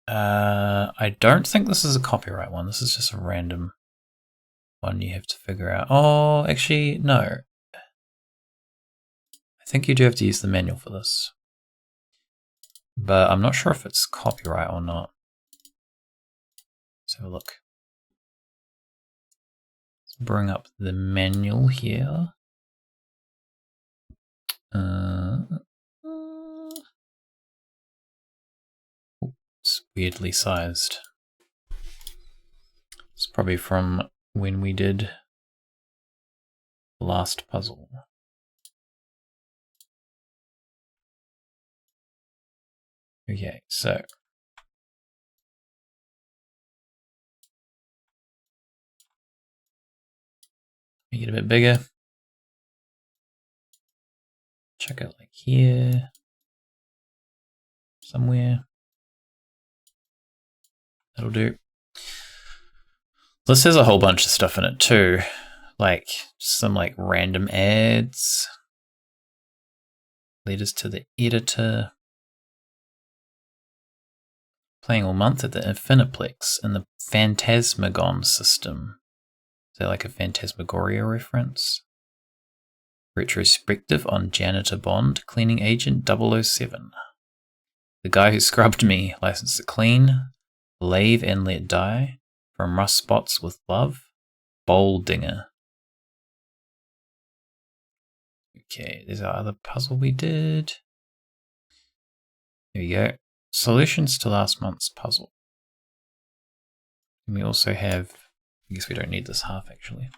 Speaker 1: I don't think this is a copyright one. This is just a random one you have to figure out. Oh, actually, no. I think you do have to use the manual for this. But I'm not sure if it's copyright or not. Let's have a look. Let's bring up the manual here. It's weirdly sized. It's probably from when we did the last puzzle. Okay, so make it a bit bigger. Check it like here, somewhere. That'll do. This has a whole bunch of stuff in it too, like some like random ads, leaders to the editor. Playing all month at the Infiniplex in the Phantasmagon system. Is that like a Phantasmagoria reference? Retrospective on Janitor Bond, Cleaning Agent 007. The Guy Who Scrubbed Me, License to Clean, Lave and Let Die, From Rust Spots with Love, Bowl Dinger. Okay, there's our other puzzle we did. Here we go. Solutions to last month's puzzle. And we also have, I guess we don't need this half actually.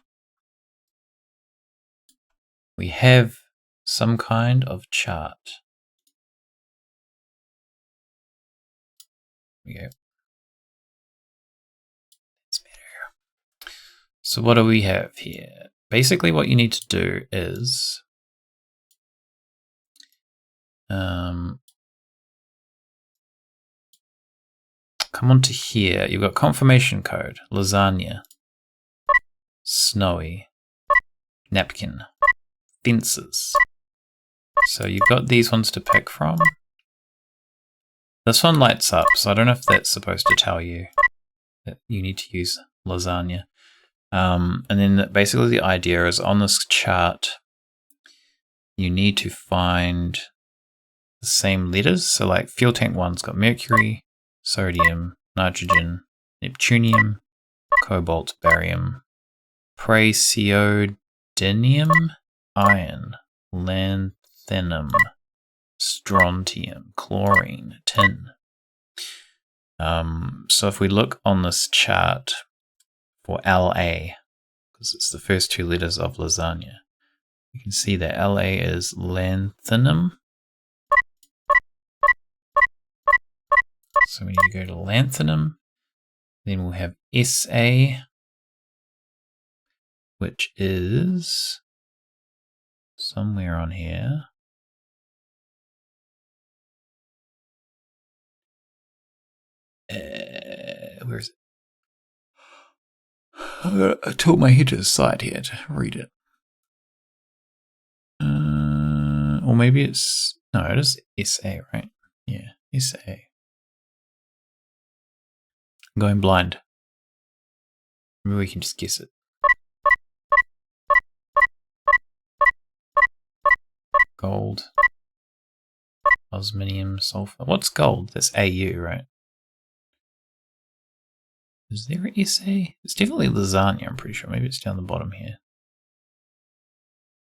Speaker 1: We have some kind of chart. Here we go. That's better. So what do we have here? Basically what you need to do is come onto here. You've got confirmation code, lasagna, snowy, napkin, fences. So you've got these ones to pick from. This one lights up, so I don't know if that's supposed to tell you that you need to use lasagna. And then basically the idea is on this chart, you need to find the same letters. So like fuel tank one's got mercury, sodium, nitrogen, neptunium, cobalt, barium, praseodymium, iron, lanthanum, strontium, chlorine, tin. So if we look on this chart for LA, because it's the first two letters of lasagna, you can see that LA is lanthanum. So we need to go to lanthanum. Then we'll have SA, which is somewhere on here. Where is it? I tilt my head to the side here to read it. Or maybe it's... No, it is SA, right? Yeah, SA. I'm going blind. Maybe we can just guess it. Gold. Osminium, sulfur. What's gold? That's AU, right? Is there an SA? It's definitely lasagna, I'm pretty sure. Maybe it's down the bottom here.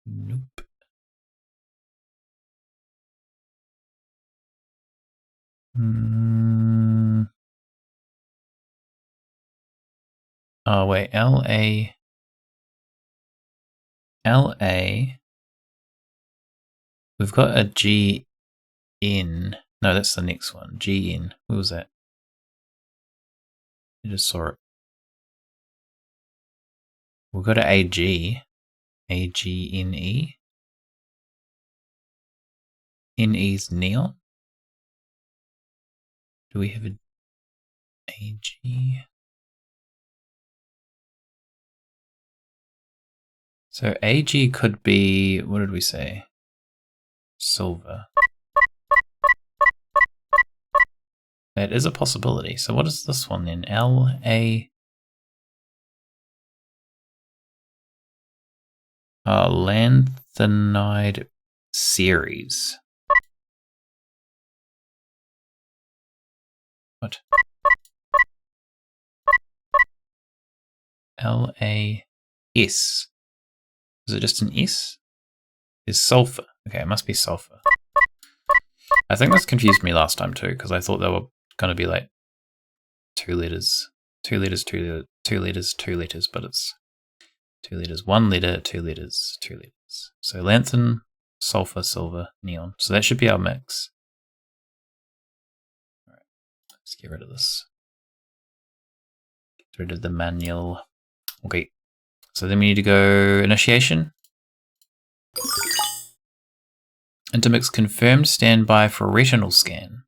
Speaker 1: Nope. Oh, wait. LA. LA. We've got a G in. No, that's the next one. G in. What was that? I just saw it. We've got an AG. AGNE. NE's neon. Do we have an AG? So AG could be, what did we say? Silver. That is a possibility. So what is this one then? LA. Lanthanide series. What? LAS. Is it just an S? Is sulfur. Okay, it must be sulfur. I think this confused me last time too, because I thought they were going to be like 2 letters. 2 letters, 2 letters, 2 letters, 2 letters, but it's 2 letters, 1 letter, 2 letters, 2 letters. So lanthan, sulfur, silver, neon. So that should be our mix. Alright, let's get rid of this. Get rid of the manual. Okay, so then we need to go initiation. Intermix confirmed standby for retinal scan.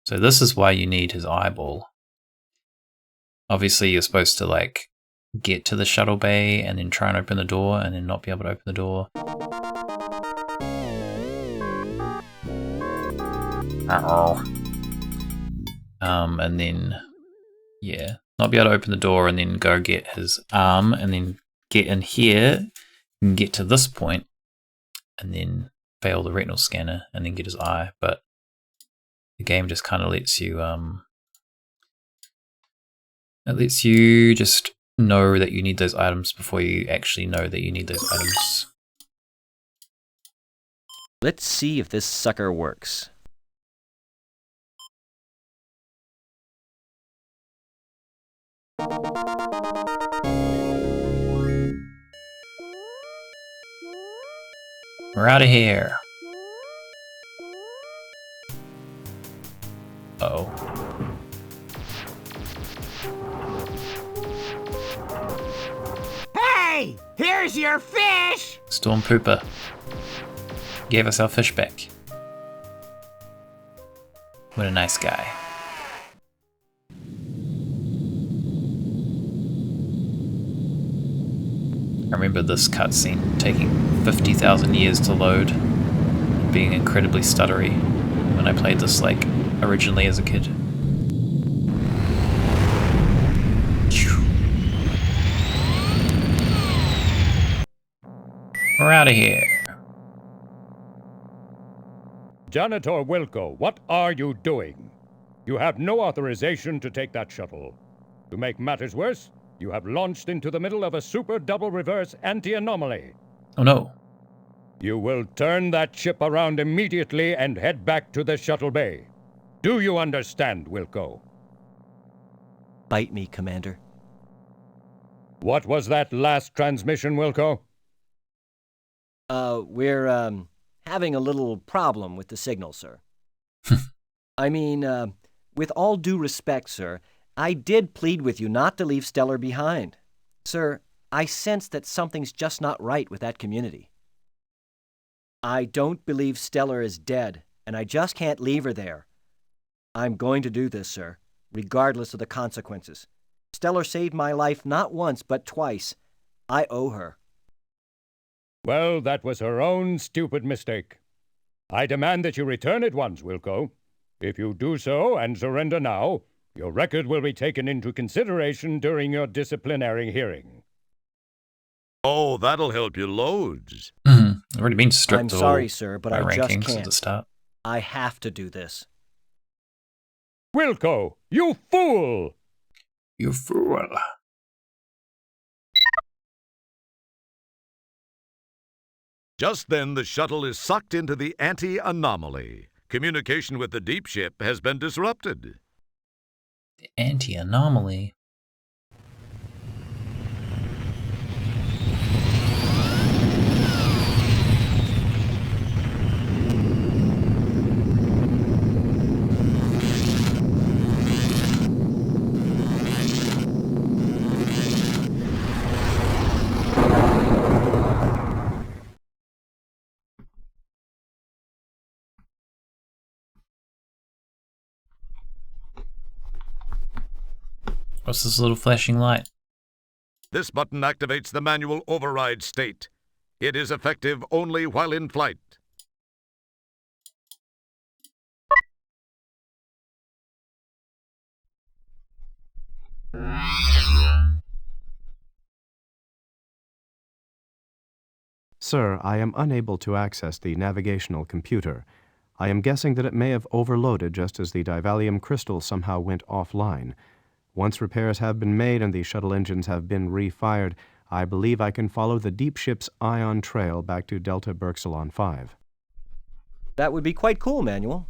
Speaker 1: So this is why you need his eyeball. Obviously you're supposed to like get to the shuttle bay and then try and open the door and then not be able to open the door. Uh-oh. And then, yeah, not be able to open the door and then go get his arm and then get in here and get to this point and then fail the retinal scanner and then get his eye. But the game just kind of lets you, it lets you just know that you need those items before you actually know that you need those items.
Speaker 4: Let's see if this sucker works.
Speaker 1: We're out of here. Uh-oh.
Speaker 11: Hey! Here's your fish!
Speaker 1: Storm Pooper gave us our fish back. What a nice guy. I remember this cutscene taking 50,000 years to load, being incredibly stuttery when I played this like originally as a kid. We're out of here.
Speaker 6: Janitor Wilco, what are you doing? You have no authorization to take that shuttle. To make matters worse, you have launched into the middle of a super double reverse anti-anomaly.
Speaker 1: Oh no.
Speaker 6: You will turn that ship around immediately and head back to the shuttle bay. Do you understand, Wilco?
Speaker 4: Bite me, Commander.
Speaker 6: What was that last transmission, Wilco?
Speaker 4: We're having a little problem with the signal, sir. I mean, with all due respect, sir, I did plead with you not to leave Stellar behind. Sir, I sense that something's just not right with that community. I don't believe Stellar is dead, and I just can't leave her there. I'm going to do this, sir, regardless of the consequences. Stellar saved my life not once, but twice. I owe her.
Speaker 6: Well, that was her own stupid mistake. I demand that you return at once, Wilco. If you do so and surrender now, your record will be taken into consideration during your disciplinary hearing.
Speaker 2: Oh, that'll help you loads.
Speaker 1: I've already been stripped
Speaker 4: I'm
Speaker 1: of
Speaker 4: sorry,
Speaker 1: all
Speaker 4: sir, but
Speaker 1: my
Speaker 4: I just
Speaker 1: rankings at
Speaker 4: can't.
Speaker 1: the start.
Speaker 4: I have to do this.
Speaker 6: Wilco, you fool!
Speaker 1: You fool.
Speaker 2: Just then, the shuttle is sucked into the anti-anomaly. Communication with the Deepship has been disrupted.
Speaker 1: The anti-anomaly. What's this little flashing light?
Speaker 2: This button activates the manual override state. It is effective only while in flight.
Speaker 12: Sir, I am unable to access the navigational computer. I am guessing that it may have overloaded just as the divalium crystal somehow went offline. Once repairs have been made and the shuttle engines have been refired, I believe I can follow the Deepship's ion trail back to Delta Berxilon 5.
Speaker 4: That would be quite cool, Manuel.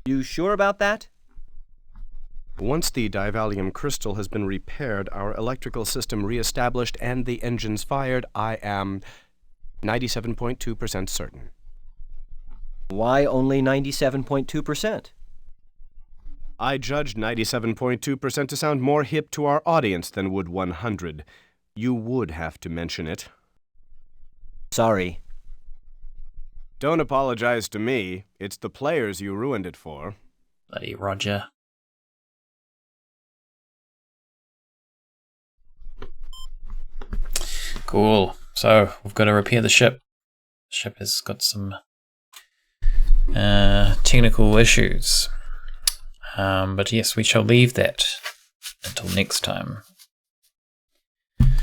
Speaker 4: You sure about that?
Speaker 12: Once the divalium crystal has been repaired, our electrical system reestablished, and the engines fired, I am 97.2% certain.
Speaker 4: Why only 97.2%?
Speaker 12: I judged 97.2% to sound more hip to our audience than would 100. You would have to mention it.
Speaker 4: Sorry.
Speaker 12: Don't apologize to me. It's the players you ruined it for.
Speaker 1: Bloody Roger. Cool. So, we've got to repair the ship. The ship has got some technical issues. But yes, we shall leave that until next time.